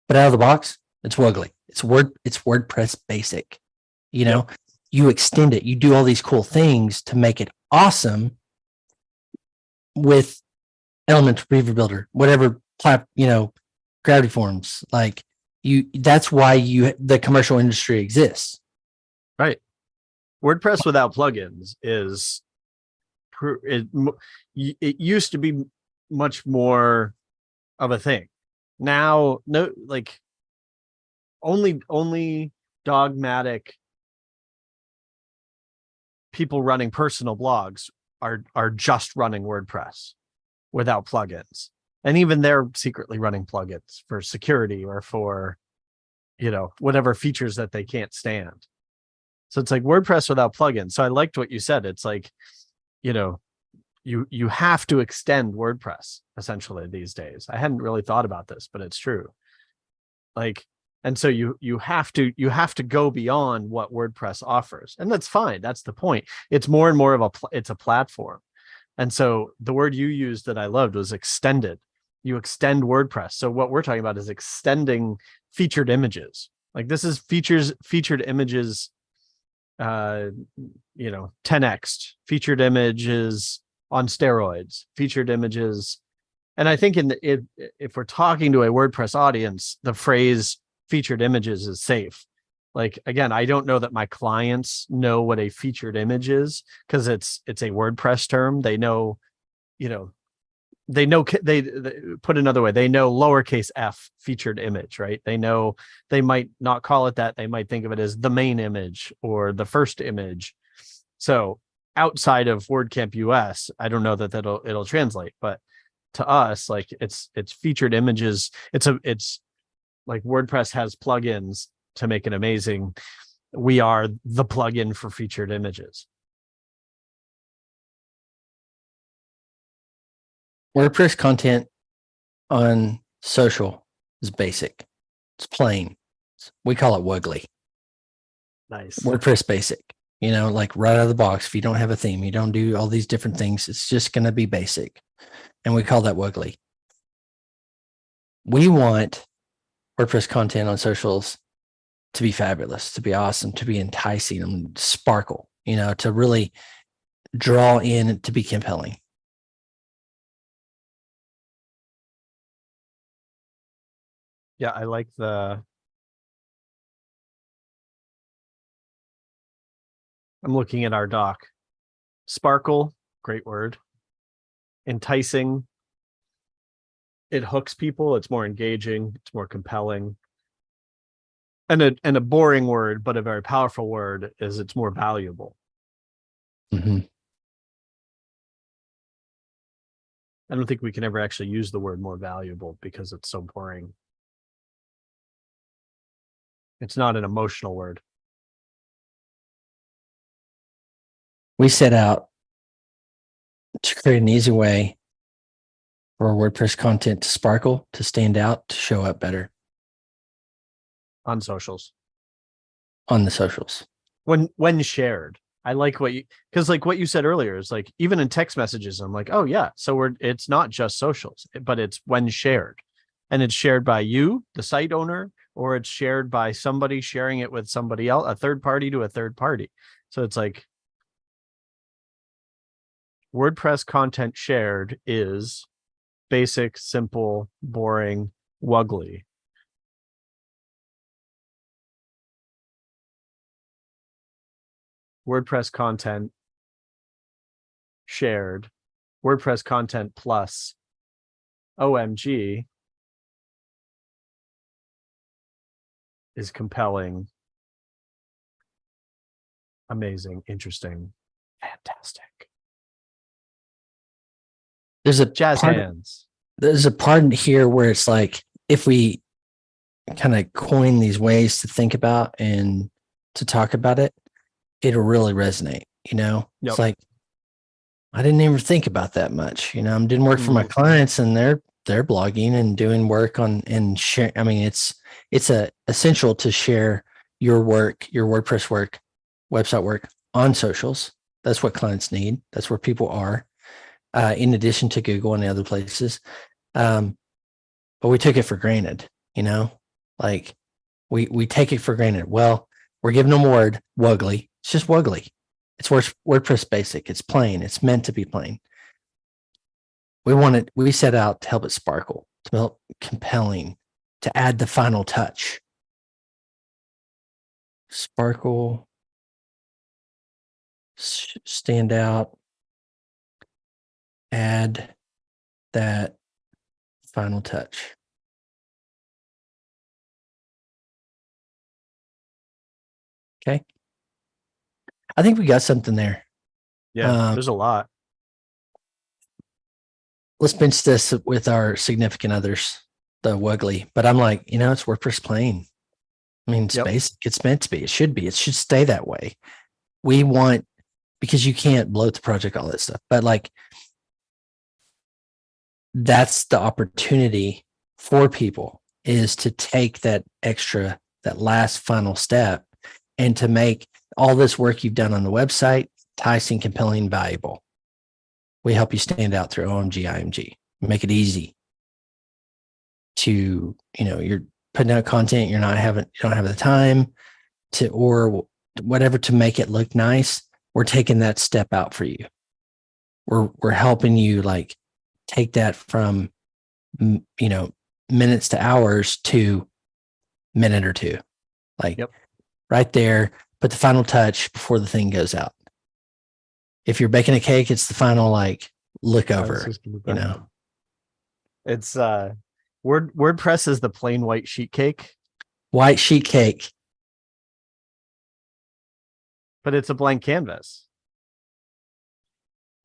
But out of the box, it's wuggly. It's WordPress basic. You extend it. You do all these cool things to make it awesome with Elementor, Beaver Builder, whatever Gravity Forms. Like that's why the commercial industry exists. Right. WordPress without plugins it used to be much more of a thing. Now, no, like only dogmatic people running personal blogs are just running WordPress without plugins. And even they're secretly running plugins for security or for, whatever features that they can't stand. So it's like WordPress without plugins. So I liked what you said. It's like, you have to extend WordPress essentially these days. I hadn't really thought about this, but it's true. Like, and so you have to go beyond what WordPress offers, and that's fine. That's the point. It's more and more of it's a platform. And so the word you used that I loved was extended. you extend WordPress. So what we're talking about is extending featured images. Like this is featured images, 10x featured images on steroids, featured images. And I think if we're talking to a WordPress audience, the phrase featured images is safe. Like, again, I don't know that my clients know what a featured image is because it's a WordPress term. They know, they put another way, they know lowercase f featured image, right? They know they might not call it that. They might think of it as the main image or the first image. So outside of WordCamp US, I don't know that it'll translate, but to us, like it's featured images. It's like WordPress has plugins to make it amazing. We are the plugin for featured images. WordPress content on social is basic. It's plain. We call it Wuggly. Nice. WordPress basic, like right out of the box. If you don't have a theme, you don't do all these different things. It's just going to be basic. And we call that Wuggly. We want WordPress content on socials to be fabulous, to be awesome, to be enticing, and sparkle, to really draw in, to be compelling. Yeah, I like I'm looking at our doc. Sparkle, great word. Enticing. It hooks people. It's more engaging. It's more compelling. And a boring word, but a very powerful word is it's more valuable. Mm-hmm. I don't think we can ever actually use the word more valuable because it's so boring. It's not an emotional word. We set out to create an easy way for WordPress content to sparkle, to stand out, to show up better On socials. On the socials. When shared. I like because like what you said earlier is like, even in text messages, I'm like, oh yeah. So it's not just socials, but it's when shared, and it's shared by you, the site owner, or it's shared by somebody sharing it with somebody else, a third party to a third party. So it's like WordPress content shared is basic, simple, boring, wuggly. WordPress content shared, WordPress content plus OMG is compelling, amazing, interesting, fantastic. There's a jazz part, hands. There's a part here where it's like, if we kind of coin these ways to think about and to talk about it, it'll really resonate. Yep. It's like, I didn't even think about that much. I'm doing work for my clients, and they're blogging and doing work on and share. I mean, it's essential to share your work, your WordPress work, website work on socials. That's what clients need. That's where people are, in addition to Google and the other places. But we took it for granted, like we take it for granted. Well, we're giving them a word, Wuggly. It's just Wuggly. It's WordPress basic. It's plain. It's meant to be plain. We set out to help it sparkle, to help compelling, to add the final touch. Sparkle, stand out, add that final touch. Okay. I think we got something there. Yeah, there's a lot. Let's bench this with our significant others, the Wuggly. But I'm like, it's WordPress plain. I mean, it's basic. It's meant to be. It should be. It should stay that way. We want, because you can't bloat the project, all that stuff. But like, that's the opportunity for people, is to take that last final step, and to make all this work you've done on the website enticing, compelling, valuable. We help you stand out through OMG, IMG. Make it easy. to, you're putting out content, you don't have the time to, or whatever, to make it look nice. We're taking that step out for you. We're helping you like take that from, minutes to hours to minute or two, like right there, put the final touch before the thing goes out. If you're baking a cake, it's the final like look over, It's WordPress is the plain white sheet cake. White sheet cake. But it's a blank canvas.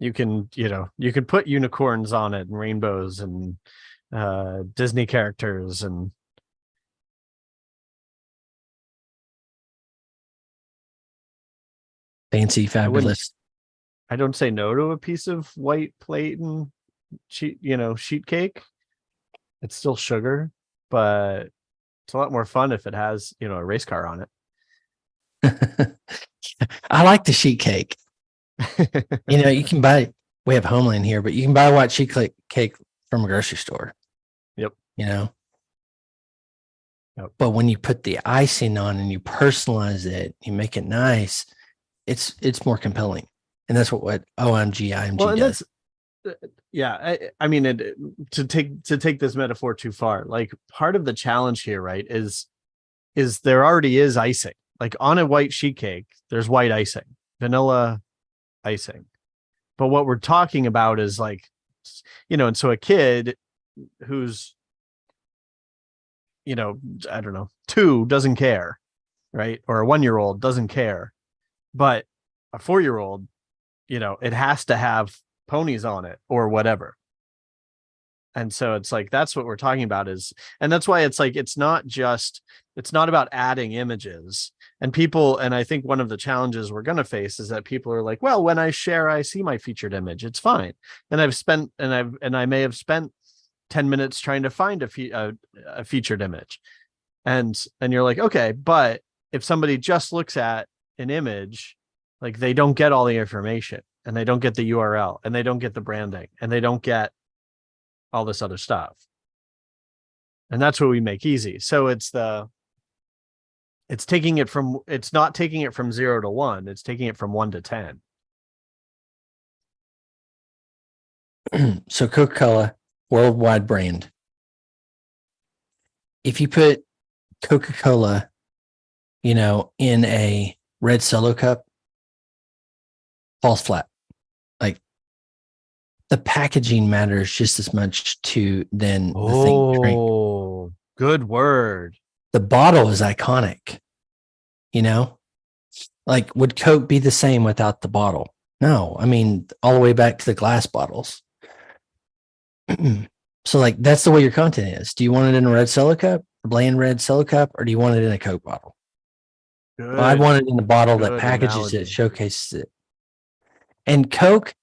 You can put unicorns on it and rainbows and Disney characters and fancy, fabulous. I don't say no to a piece of white plate and sheet cake. It's still sugar, but it's a lot more fun if it has, a race car on it. I like the sheet cake. You can buy, we have Homeland here, but you can buy white sheet cake from a grocery store. Yep. Yep. But when you put the icing on and you personalize it, you make it nice, it's more compelling. And that's what OMG IMG does. I mean, to take this metaphor too far, like part of the challenge here, right, is there already is icing. Like on a white sheet cake, there's white icing, vanilla icing. But what we're talking about is like, and so a kid who's, I don't know, 2 doesn't care, right? Or a 1-year-old doesn't care. But a 4-year-old, it has to have ponies on it or whatever. And so it's like, that's what we're talking about and that's why it's like, it's not about adding images and I think one of the challenges we're going to face is that people are like, well, when I share, I see my featured image. It's fine. And I may have spent 10 minutes trying to find a featured image. And you're like, okay, but if somebody just looks at an image, like they don't get all the information and they don't get the URL and they don't get the branding and they don't get all this other stuff. And that's what we make easy. So it's not taking it from 0 to 1. It's taking it from 1 to 10. So Coca-Cola, worldwide brand. If you put Coca-Cola, in a red Solo cup, falls flat. Like the packaging matters just as much than the thing you drink. Oh, good word. The bottle is iconic. Like would Coke be the same without the bottle? No, I mean all the way back to the glass bottles. So like that's the way your content is. Do you want it in a red Solo cup, a bland red Solo cup, or do you want it in a Coke bottle? Well, I want it in the bottle that packages it, showcases it. And Coke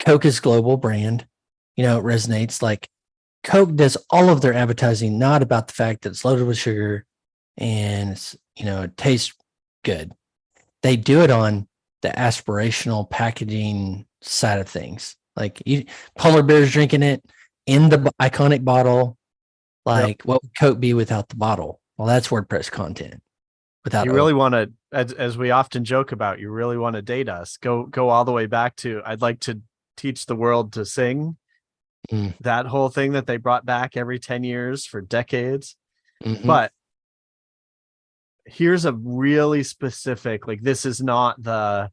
is global brand. It resonates. Like Coke does all of their advertising not about the fact that it's loaded with sugar and it's, it tastes good. They do it on the aspirational packaging side of things. Like polar bears drinking it in the iconic bottle. Like what would Coke be without the bottle? Well, that's WordPress content. You really want to, as we often joke about, you really want to date us. Go all the way back to, I'd like to teach the world to sing. That whole thing that they brought back every 10 years for decades. Mm-hmm. But here's a really specific, like this is not the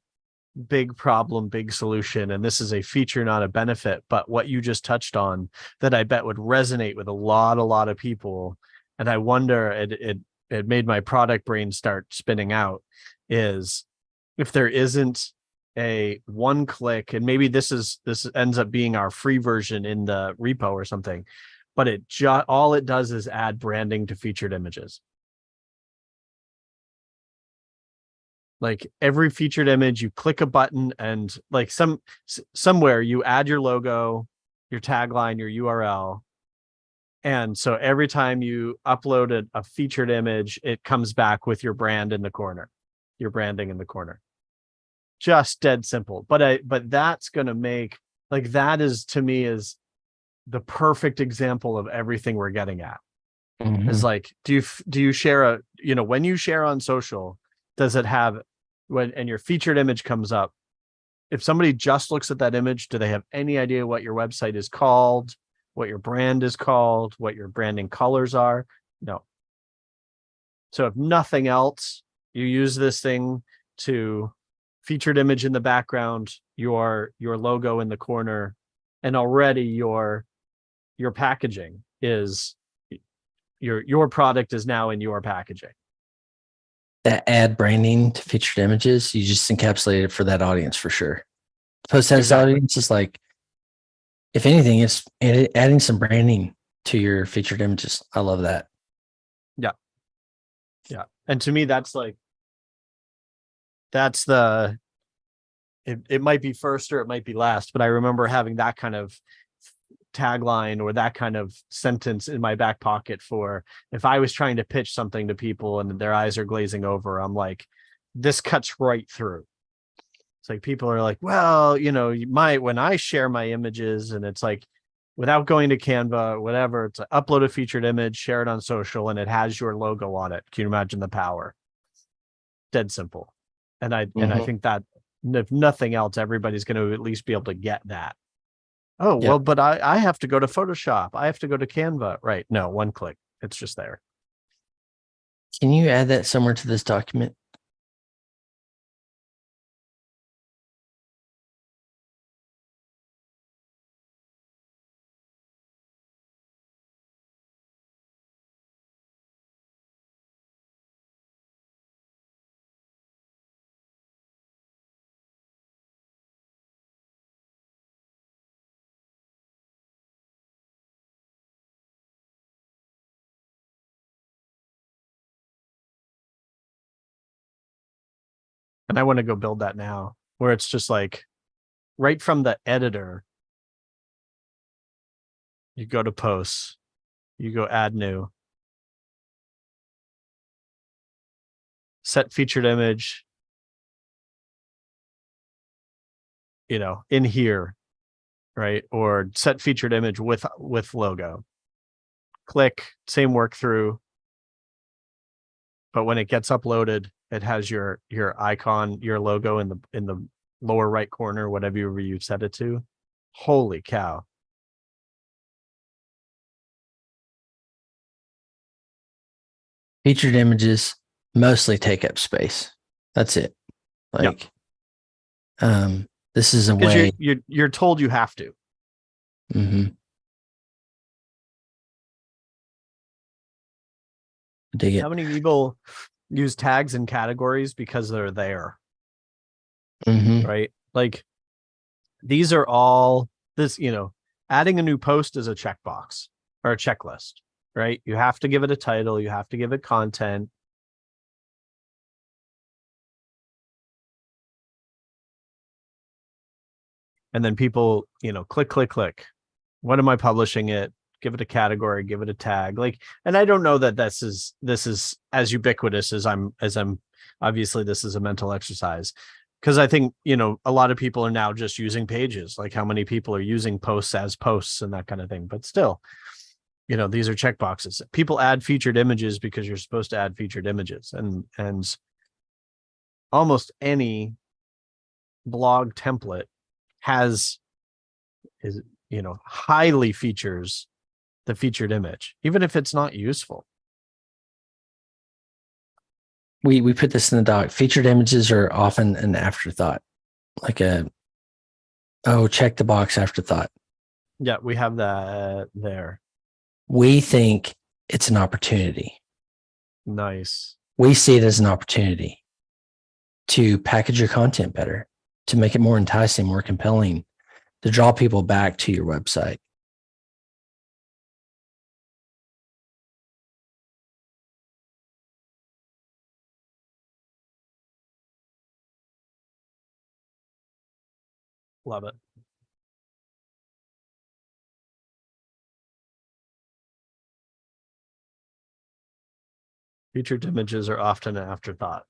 big problem, big solution. And this is a feature, not a benefit. But what you just touched on that I bet would resonate with a lot of people. And I wonder, it made my product brain start spinning out, is if there isn't a one click, and maybe this ends up being our free version in the repo or something, but all it does is add branding to featured images. Like every featured image, you click a button and like somewhere you add your logo, your tagline, your URL. And so every time you upload a featured image, it comes back with your brand in the corner, your branding in the corner. Just dead simple. But that's going to make, like, that is, to me, is the perfect example of everything we're getting at. Is Mhm. like, do you share when you share on social, does it have and your featured image comes up, if somebody just looks at that image, do they have any idea what your website is called, what your brand is called, what your branding colors are? No. So if nothing else, you use this thing to featured image in the background, your logo in the corner, and already your packaging is your product is now in your packaging. That ad branding to featured images, you just encapsulate it for that audience for sure. Post sense Exactly. audience is like, if anything, it's adding some branding to your featured images. I love that. Yeah. Yeah. And to me, that's like, that's the, it might be first or it might be last, but I remember having that kind of tagline or that kind of sentence in my back pocket for if I was trying to pitch something to people and their eyes are glazing over, I'm like, this cuts right through. It's like people are like, well, when I share my images, and it's like, without going to Canva, whatever, it's like, upload a featured image, share it on social, and it has your logo on it. Can you imagine the power? Dead simple. And I Mhm. think that if nothing else, everybody's going to at least be able to get that. Oh, well, Yep. but I have to go to Photoshop. I have to go to Canva. Right. No, one click. It's just there. Can you add that somewhere to this document? And I want to go build that now, where it's just like right from the editor, you go to posts, you go add new, set featured image, in here, right? Or set featured image with logo. Click, same work through, but when it gets uploaded, it has your icon, your logo in the lower right corner, whatever you set it to. Holy cow. Featured images mostly take up space. That's it. Yeah. Like, this is a Because way. you're told you have to. Mhm. Dig How it. many people use tags and categories because they're there, Hmm. right? Like these are all this, adding a new post is a checkbox or a checklist, right? You have to give it a title, you have to give it content. And then people, click, click, click. What am I publishing it? Give it a category, give it a tag. Like, and I don't know that this is as ubiquitous as I'm obviously this is a mental exercise. Because I think, a lot of people are now just using pages, like how many people are using posts as posts and that kind of thing. But still, these are check boxes. People add featured images because you're supposed to add featured images. And almost any blog template has is highly features the featured image, even if it's not useful. We put this in the doc. Featured images are often an afterthought, like check the box afterthought. Yeah, we have that there. We think it's an opportunity. Nice. We see it as an opportunity to package your content better, to make it more enticing, more compelling, to draw people back to your website. Love it. Featured images are often an afterthought.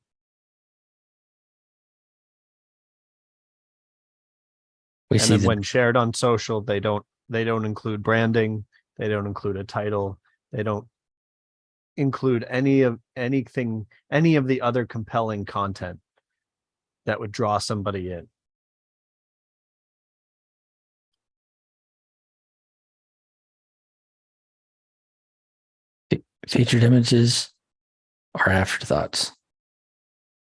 We And see then the when shared on social, they don't include branding, they don't include a title, they don't include any of the other compelling content that would draw somebody in. Featured images are afterthoughts,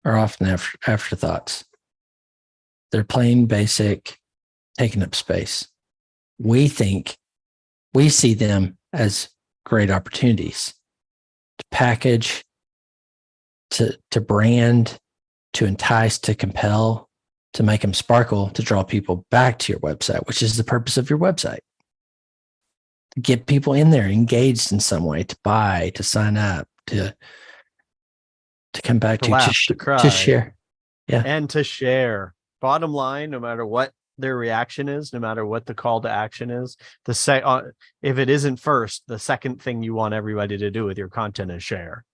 are often afterthoughts. They're plain basic, taking up space. We see them as great opportunities to package, to brand, to entice, to compel, to make them sparkle, to draw people back to your website, which is the purpose of your website. To get people in there engaged in some way, to buy, to sign up, to come back To laugh, to cry, share. Yeah. And to share. Bottom line, no matter what their reaction is, no matter what the call to action is, if it isn't first, the second thing you want everybody to do with your content is share.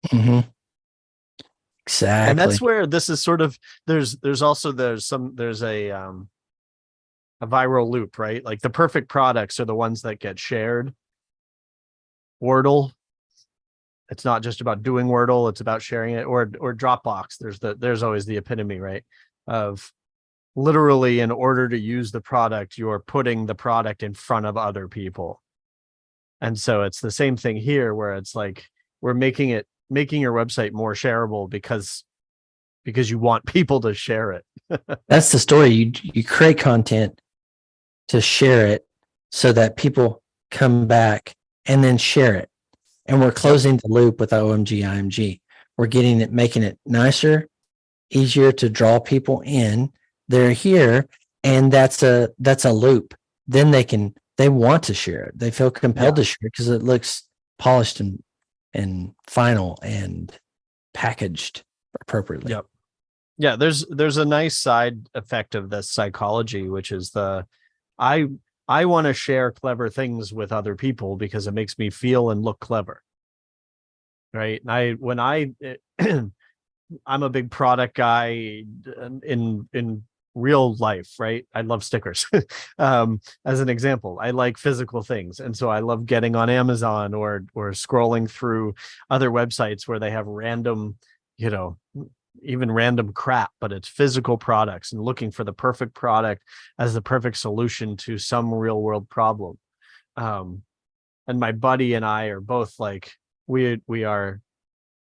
Mm-hmm. Exactly. And that's where this is sort of, there's a viral loop, right? Like the perfect products are the ones that get shared. Wordle, it's not just about doing Wordle, it's about sharing it. Or Dropbox, there's always the epitome, right? Of literally, in order to use the product, you're putting the product in front of other people. And so it's the same thing here, where it's like we're making your website more shareable because you want people to share it. That's the story. You create content to share it so that people come back and then share it. And we're closing the loop with OMG IMG. We're making it nicer, easier to draw people in. They're here, and that's a loop. Then they want to share it. They feel compelled to share it because it looks polished and final and packaged appropriately. Yep. Yeah, there's a nice side effect of this psychology, which is I want to share clever things with other people because it makes me feel and look clever. Right? I'm a big product guy in real life, right? I love stickers. As an example, I like physical things. And so I love getting on Amazon or scrolling through other websites where they have random, even random crap, but it's physical products, and looking for the perfect product as the perfect solution to some real world problem. And my buddy and I are both like, we are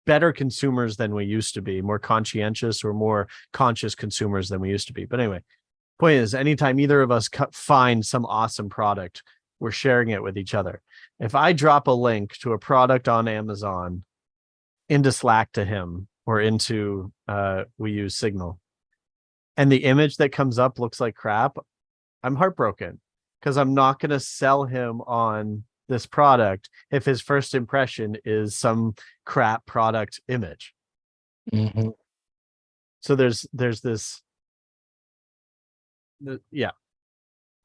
better consumers than we used to be, more conscientious or more conscious consumers than we used to be. But anyway, point is, anytime either of us find some awesome product, we're sharing it with each other. If I drop a link to a product on Amazon into Slack to him, or into we use Signal, and the image that comes up looks like crap, I'm heartbroken, because I'm not going to sell him on this product if his first impression is some crap product image. Mm-hmm. So there's this,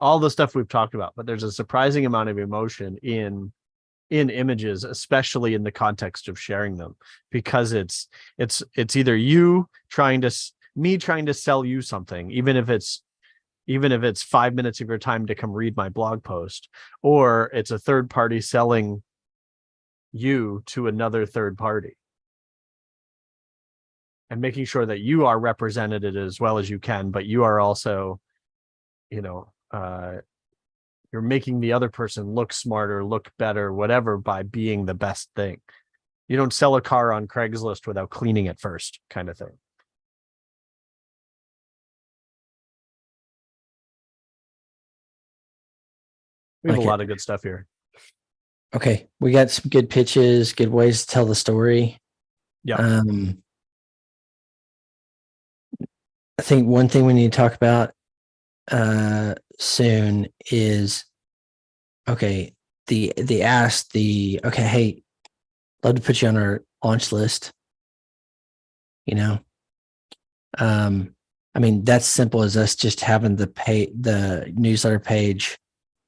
all the stuff we've talked about, but there's a surprising amount of emotion in images, especially in the context of sharing them, because it's either me trying to sell you something, even if it's 5 minutes of your time to come read my blog post, or it's a third party selling you to another third party, and making sure that you are represented as well as you can, but you are also, you're making the other person look smarter, look better, whatever, by being the best thing. You don't sell a car on Craigslist without cleaning it first, kind of thing. We have a lot of good stuff here. Okay. We got some good pitches, good ways to tell the story. Yeah. I think one thing we need to talk about soon is, okay, hey, love to put you on our launch list. I mean, that's simple as us just having the newsletter page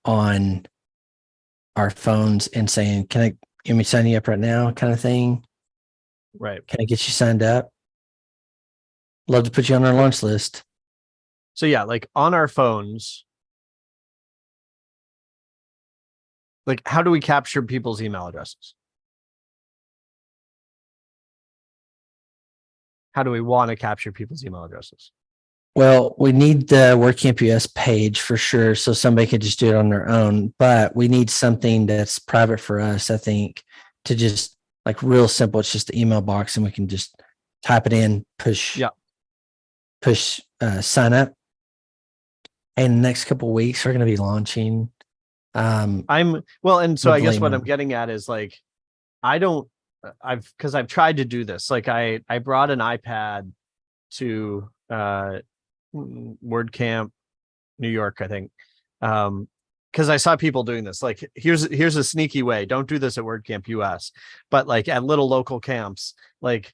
on our phones and saying, can we sign you up right now, kind of thing. Right. Can I get you signed up? Love to put you on our launch list. So yeah, like on our phones, like how do we capture people's email addresses? how do we want to capture people's email addresses? Well, we need the WordCamp US page for sure, so somebody could just do it on their own. But we need something that's private for us, I think, to just like real simple. It's just the email box, and we can just type it in, push sign up. And the next couple of weeks, we're going to be launching. And so I guess what I'm month. getting at is like, because I've tried to do this. Like I brought an iPad to WordCamp New York, I think. Because I saw people doing this. Like here's a sneaky way. Don't do this at WordCamp US, but like at little local camps, like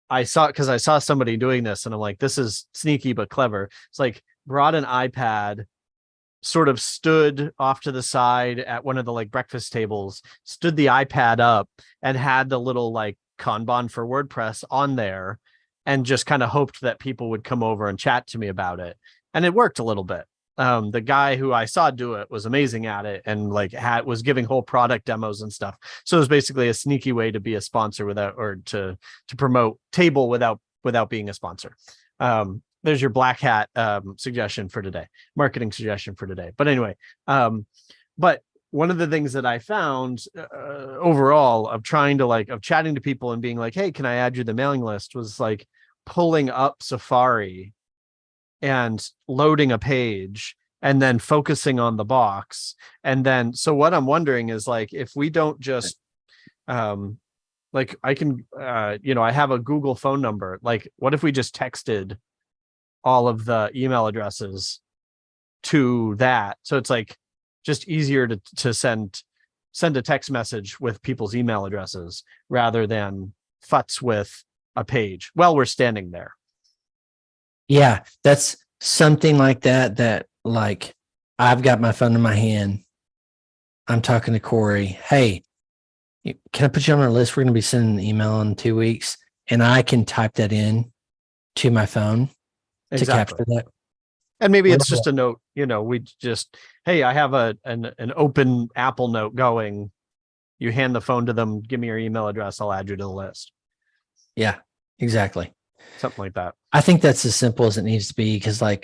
I saw somebody doing this and I'm like, this is sneaky but clever. It's like brought an iPad, sort of stood off to the side at one of the like breakfast tables, stood the iPad up and had the little like Kanban for WordPress on there, and just kind of hoped that people would come over and chat to me about it. And it worked a little bit. The guy who I saw do it was amazing at it and like was giving whole product demos and stuff. So it was basically a sneaky way to be a sponsor without, or to promote Table without being a sponsor. There's your black hat suggestion for today, marketing suggestion for today. But anyway, but one of the things that I found overall of trying to of chatting to people and being like, hey, can I add you to the mailing list, was like pulling up Safari and loading a page and then focusing on the box. And then, so what I'm wondering is like, if we don't just, like I can, I have a Google phone number. Like, what if we just texted all of the email addresses to that? So it's like just easier to send a text message with people's email addresses rather than futz with a page while we're standing there. Yeah, that's something like that like I've got my phone in my hand. I'm talking to Cory. Hey, can I put you on our list? We're going to be sending an email in 2 weeks, and I can type that in to my phone to capture that. And maybe it's just a note, we just, hey, I have an open Apple note going. You hand the phone to them, give me your email address, I'll add you to the list. Yeah, exactly. Something like that. I think that's as simple as it needs to be, because I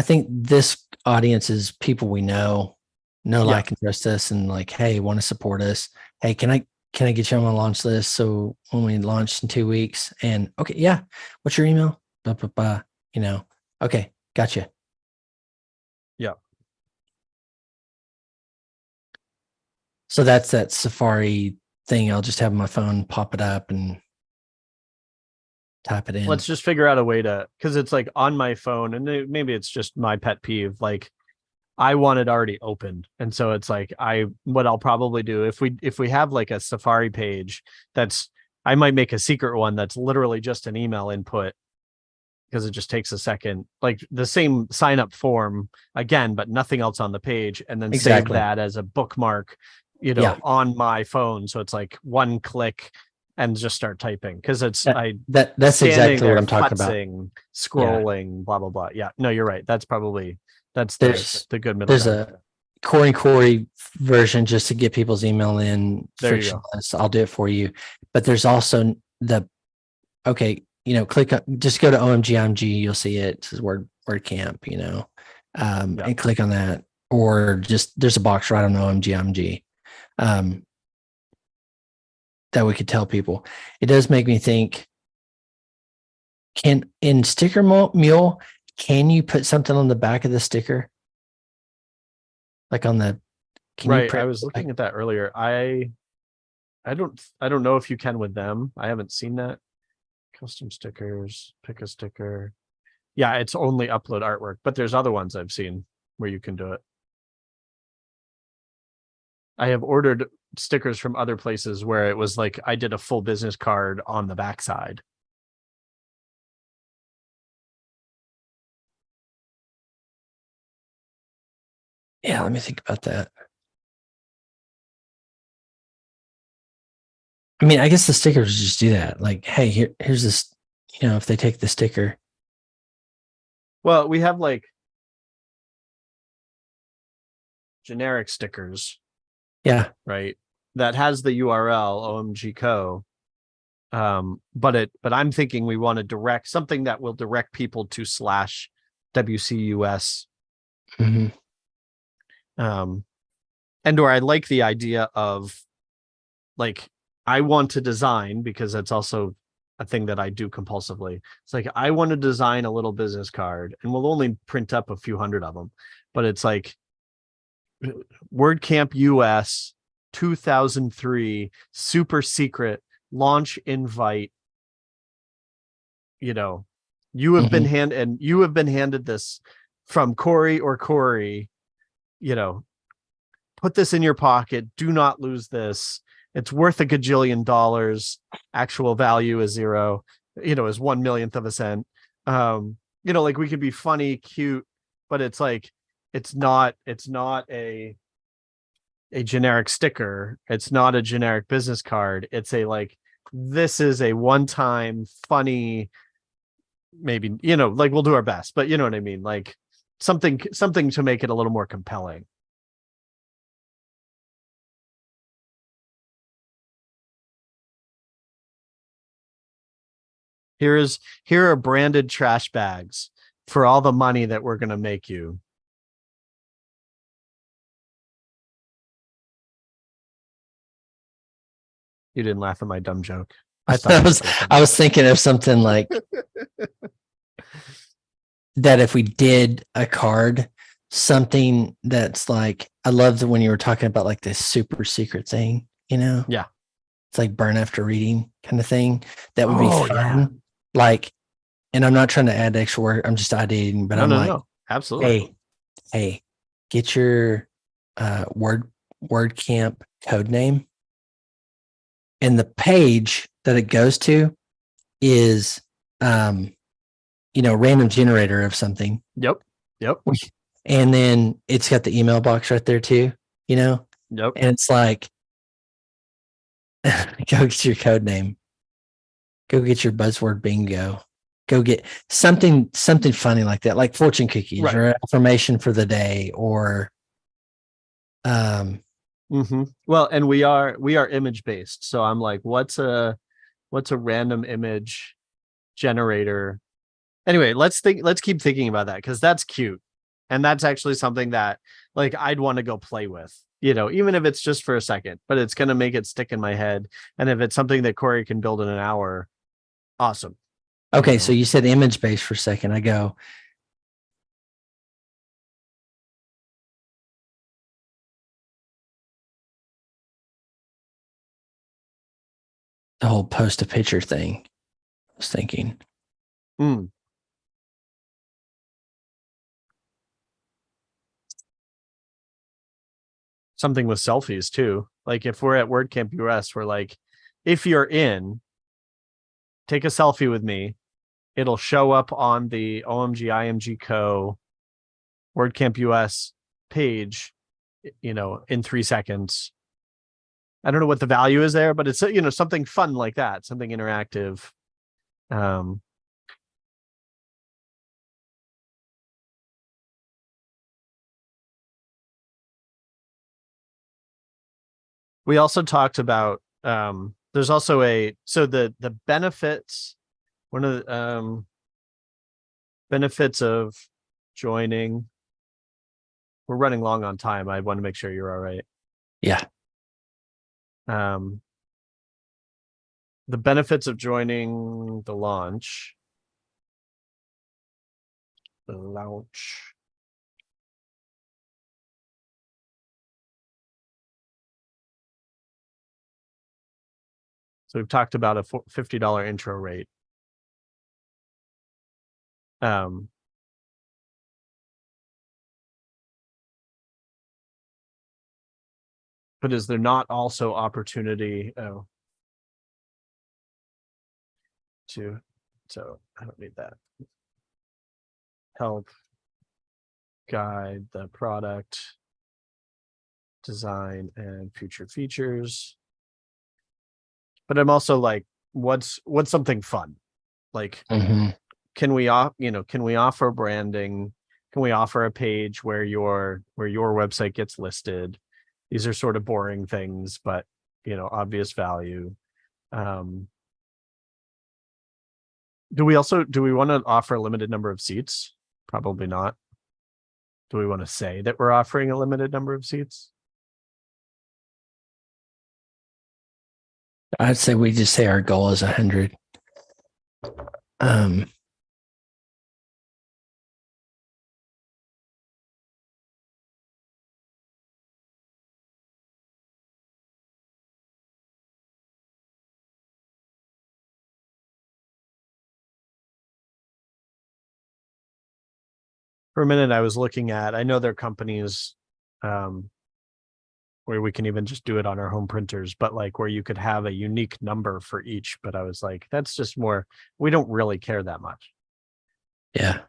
think this audience is people we know, like, and trust us, and like, hey, want to support us. Hey, can I get you on my launch list? So when we launch in 2 weeks, and okay, yeah, what's your email? Blah, blah, blah, okay, gotcha. Yeah. So that's that Safari thing. I'll just have my phone pop it up and type it in. Let's just figure out a way to, because it's like on my phone, and maybe it's just my pet peeve. Like I want it already opened. And so it's like, what I'll probably do if we have like a Safari page, I might make a secret one that's literally just an email input, because it just takes a second, like the same sign up form again, but nothing else on the page, and then save that as a bookmark, on my phone. So it's like one click and just start typing, because it's that's exactly what I'm talking about. Scrolling, blah blah blah. Yeah, no, you're right. That's the good middle. There's a Cory version just to get people's email in frictionless. I'll do it for you. But there's also just go to OMG, you'll see it. It says WordCamp, and click on that, or just there's a box right on OMG. That we could tell people. It does make me think, in Sticker Mule, can you put something on the back of the sticker? Like on the, I was looking at that earlier. I don't know if you can with them. I haven't seen that. Custom stickers, pick a sticker. Yeah, it's only upload artwork, but there's other ones I've seen where you can do it. I have ordered stickers from other places where it was like I did a full business card on the backside. Yeah, let me think about that. I mean, I guess the stickers just do that. Like, hey, here's this, if they take the sticker. Well, we have like generic stickers. Yeah. Right. That has the URL OMG Co. But I'm thinking we want to direct something that will direct people to slash WCUS. Mhm. And or I like the idea of like, I want to design, because that's also a thing that I do compulsively. It's like, I want to design a little business card, and we'll only print up a few hundred of them, but it's like WordCamp US 2003 super secret launch invite. You have been Mhm. handed this from Cory or Cory. Put this in your pocket. Do not lose this. It's worth a gajillion dollars. Actual value is zero, is 1/1,000,000th of a cent. Like, we could be funny, cute, but it's like, it's not a generic sticker. It's not a generic business card. It's a, like, this is a one-time funny, maybe, like, we'll do our best, but you know what I mean? Like, something to make it a little more compelling. Here are branded trash bags for all the money that we're going to make you. You didn't laugh at my dumb joke. I thought it was pretty funny. I was thinking of something like that. If we did a card, something that's like, I loved when you were talking about like this super secret thing, Yeah. it's like burn after reading kind of thing. That would be Oh, fun. yeah. Like, and I'm not trying to add extra work. I'm just ideating, but No. Absolutely. hey, get your WordCamp code name, and the page that it goes to is random generator of something. Yep. And then it's got the email box right there too, Yep. and it's like, go get your code name, go get your buzzword bingo, go get something funny like that, like fortune cookies, Right. or affirmation for the day, or well, and we are image based. So I'm like, what's a random image generator? Anyway, let's keep thinking about that, because that's cute. And that's actually something that, like, I'd want to go play with, even if it's just for a second, but it's going to make it stick in my head. And if it's something that Cory can build in an hour, awesome. okay. So you said image based for a second. I go, the whole post a picture thing. I was thinking. Something with selfies too. Like, if we're at WordCamp US, we're like, if you're in, take a selfie with me. It'll show up on the OMG IMG Co. WordCamp US page, in 3 seconds. I don't know what the value is there, but it's, something fun like that, something interactive. We also talked about, there's also the benefits. One of the benefits of joining. We're running long on time. I want to make sure you're all right. Yeah. The benefits of joining the launch. The launch. So we've talked about a $50 intro rate. But is there not also opportunity so I don't need that. Help guide the product design and future features. But I'm also like, what's something fun? Like, can we offer branding? Can we offer a page where your website gets listed? These are sort of boring things, but obvious value. Do we want to offer a limited number of seats? Probably not. Do we want to say that we're offering a limited number of seats? I'd say we just say our goal is 100. For a minute, I was looking at, I know there are companies where we can even just do it on our home printers, but like where you could have a unique number for each. But I was like, that's just more, we don't really care that much. Yeah.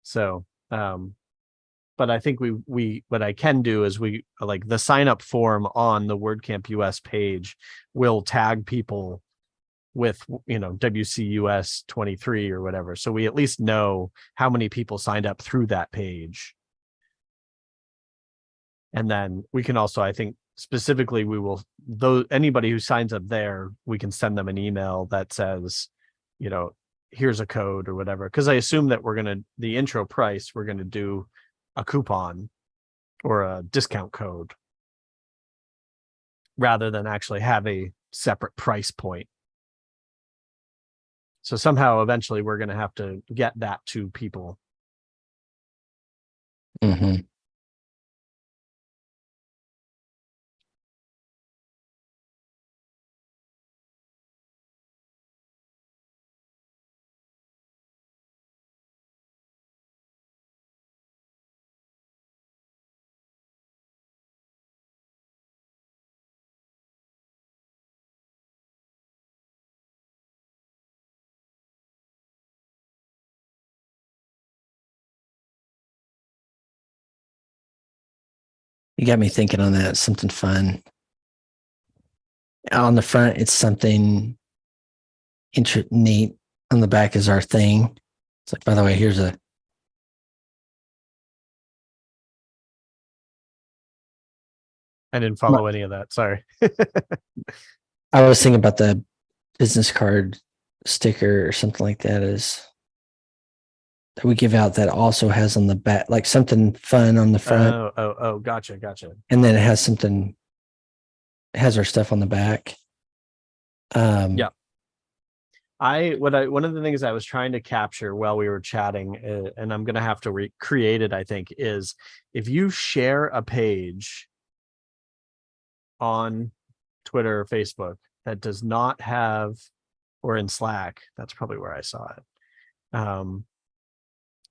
So, but I think we what I can do is we like the sign up form on the WordCamp US page will tag people with, you know, WCUS 23 or whatever. So we at least know how many people signed up through that page. And then we can also, I think specifically, we will, though, anybody who signs up there, we can send them an email that says, you know, here's a code or whatever. Cause I assume that the intro price, we're going to do a coupon or a discount code rather than actually have a separate price point. So somehow eventually we're going to have to get that to people. Mm-hmm. You got me thinking on that. Something fun. On the front, it's something neat. On the back is our thing. It's like, by the way, here's a. I didn't follow any of that. Sorry. I was thinking about the business card sticker or something like that is that we give out that also has on the back, like something fun on the front. Oh, gotcha. And then it has something, it has our stuff on the back. Yeah. One of the things I was trying to capture while we were chatting, and I'm going to have to recreate it, I think, is if you share a page on Twitter or Facebook that does not have, or in Slack, that's probably where I saw it,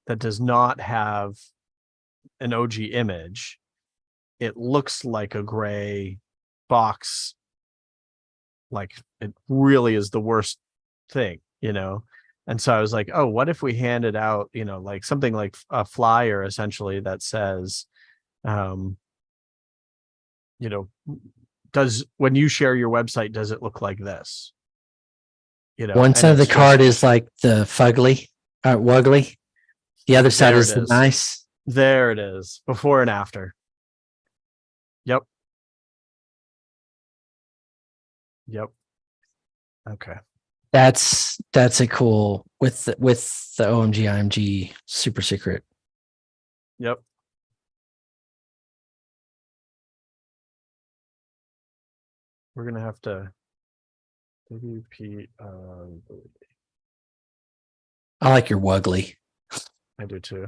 that does not have an OG image, it looks like a gray box. Like it really is the worst thing, you know? And so I was like, oh, what if we handed out, you know, like something like a flyer essentially that says, you know, when you share your website, does it look like this? You know, one and side of the it's card just is like the wuggly. The other side there is it the is. nice. There it is, before and after. Yep. Okay. That's a cool with the OMG IMG super secret. Yep. We're gonna have to WP. I like your wuggly. I do too.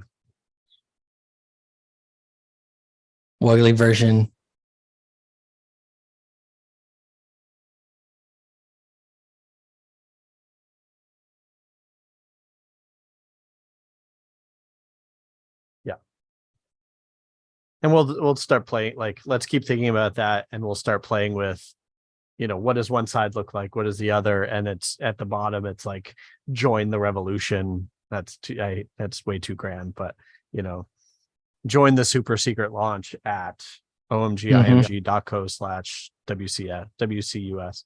Wuggly version. Yeah. And we'll start playing, like, let's keep thinking about that, and we'll start playing with, you know, what does one side look like, what is the other, and it's at the bottom, it's like join the revolution. That's way too grand, but you know, join the super secret launch at omgimg.co/WCUS.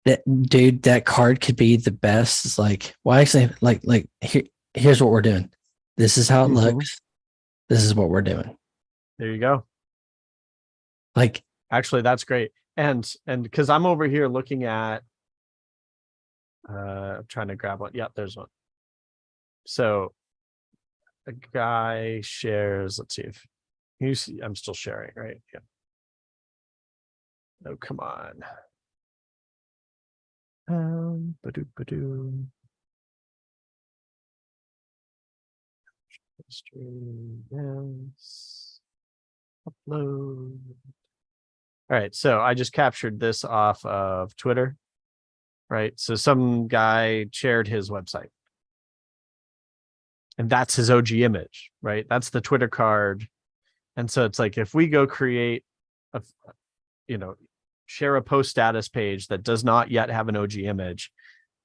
That card could be the best. It's like, well, actually, here's what we're doing. This is how it looks. This is what we're doing. There you go. Like, actually, that's great. And because I'm over here looking at I'm trying to grab one. Yeah, there's one. So a guy shares, let's see if you see, I'm still sharing, right? Yeah. Oh, come on. Badoo. History, yes. Upload. All right, so I just captured this off of Twitter, right? So some guy shared his website. And that's his OG image, right? That's the Twitter card. And so it's like if we go create a, share a post status page that does not yet have an OG image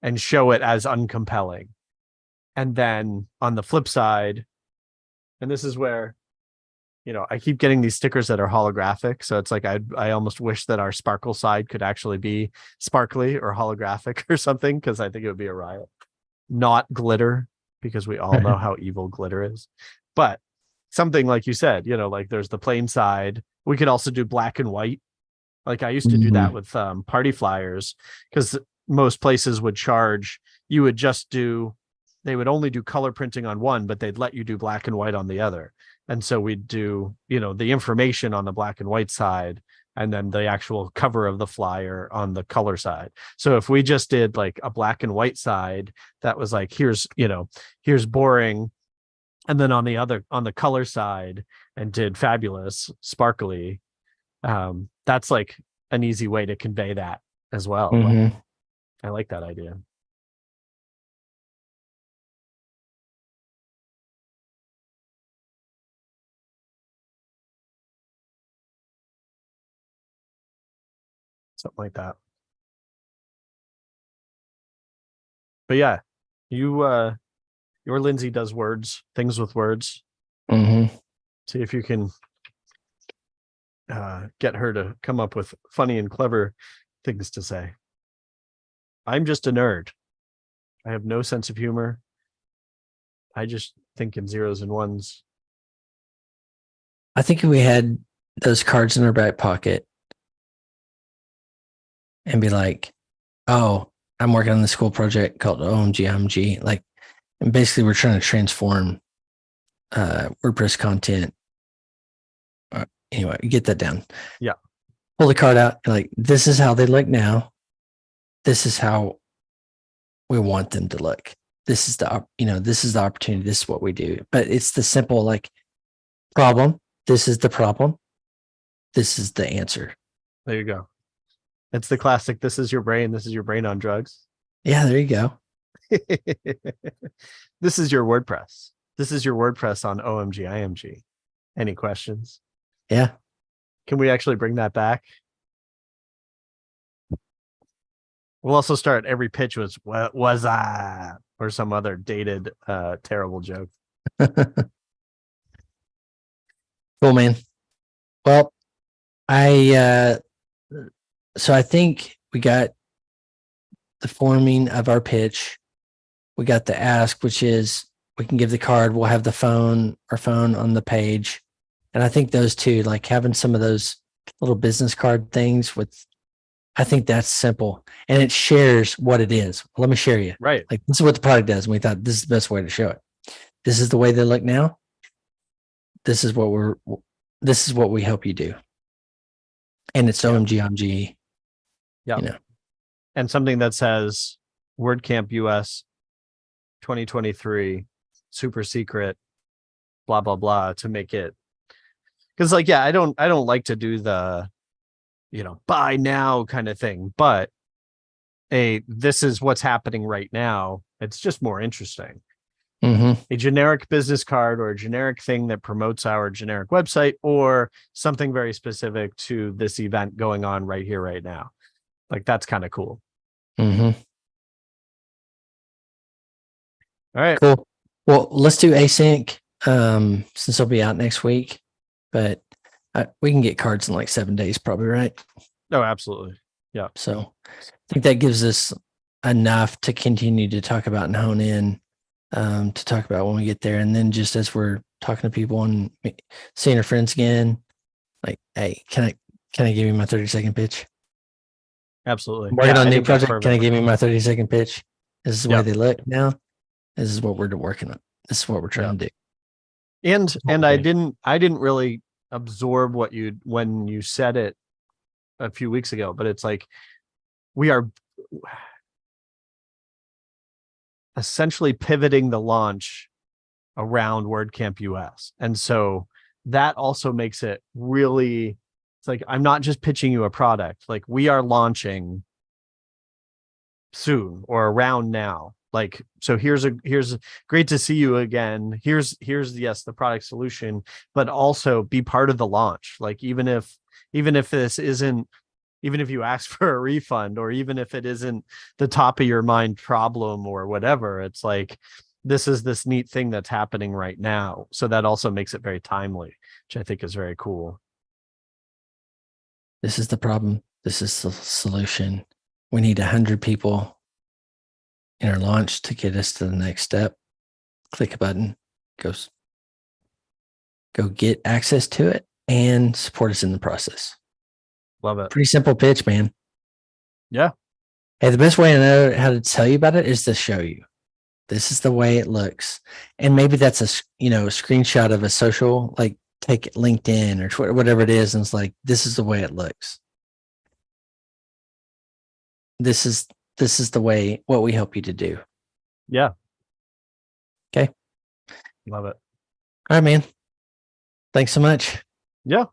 and show it as uncompelling. And then on the flip side, and this is where, I keep getting these stickers that are holographic. So it's like I almost wish that our sparkle side could actually be sparkly or holographic or something, because I think it would be a riot. Not glitter, because we all know how evil glitter is. But something like you said, like there's the plain side. We could also do black and white. Like I used to do that with party flyers, because most places would charge, they would only do color printing on one, but they'd let you do black and white on the other. And so we'd do, the information on the black and white side, and then the actual cover of the flyer on the color side. So if we just did like a black and white side, that was like, here's boring. And then on the color side, and did fabulous, sparkly. That's like an easy way to convey that as well. Mm-hmm. I like that idea. Something like that. But yeah, your Lindsay does things with words. Mm-hmm. See if you can get her to come up with funny and clever things to say. I'm just a nerd. I have no sense of humor. I just think in zeros and ones. I think if we had those cards in our back pocket and be like, oh, I'm working on this cool project called OMG. Like, and basically we're trying to transform WordPress content. Anyway, get that down. Yeah. Pull the card out. Like, this is how they look now. This is how we want them to look. This is this is the opportunity. This is what we do. But it's the simple, like, problem. This is the problem. This is the answer. There you go. It's the classic. This is your brain. This is your brain on drugs. Yeah, there you go. This is your WordPress. This is your WordPress on OMG. Any questions? Yeah. Can we actually bring that back? We'll also start every pitch with "What was I?" or some other dated, terrible joke. Cool, man. Well, so I think we got the forming of our pitch. We got the ask, which is we can give the card. We'll have our phone on the page. And I think those two, like having some of those little business card things I think that's simple. And it shares what it is. Let me share you. Right. Like, this is what the product does. And we thought this is the best way to show it. This is the way they look now. This is what we help you do. And it's OMG. Yeah. And something that says WordCamp US 2023, super secret, blah, blah, blah, to make it. Because like, yeah, I don't like to do the, buy now kind of thing, but this is what's happening right now. It's just more interesting. Mm-hmm. A generic business card or a generic thing that promotes our generic website, or something very specific to this event going on right here, right now. Like, that's kind of cool. Mm-hmm. All right. Cool. Well, let's do async since it'll be out next week, but we can get cards in like 7 days, probably, right? No, absolutely. Yeah. So I think that gives us enough to continue to talk about and hone in, to talk about when we get there. And then just as we're talking to people and seeing our friends again, like, hey, can I give you my 30-second pitch? Absolutely. I'm working on a new project. Can I give you my 30-second pitch? This is the way they look now. This is what we're working on. This is what we're trying to do. And I didn't really absorb what when you said it a few weeks ago, but it's like we are essentially pivoting the launch around WordCamp US. And so that also makes it really, it's like, I'm not just pitching you a product, like we are launching soon or around now. Like, so here's great to see you again. Here's yes, the product solution, but also be part of the launch. Like, even if this isn't, even if you ask for a refund, or even if it isn't the top of your mind problem or whatever, it's like, this is this neat thing that's happening right now. So that also makes it very timely, which I think is very cool. This is the problem. This is the solution. We need 100 people in our launch to get us to the next step. Click a button, go get access to it and support us in the process. Love it. Pretty simple pitch, man. Yeah. Hey, the best way to know how to tell you about it is to show you. This is the way it looks. And maybe that's a screenshot of a social, like take LinkedIn or Twitter, whatever it is. And it's like, this is the way it looks. This is the way, what we help you to do. Yeah. Okay. Love it. All right, man. Thanks so much. Yeah.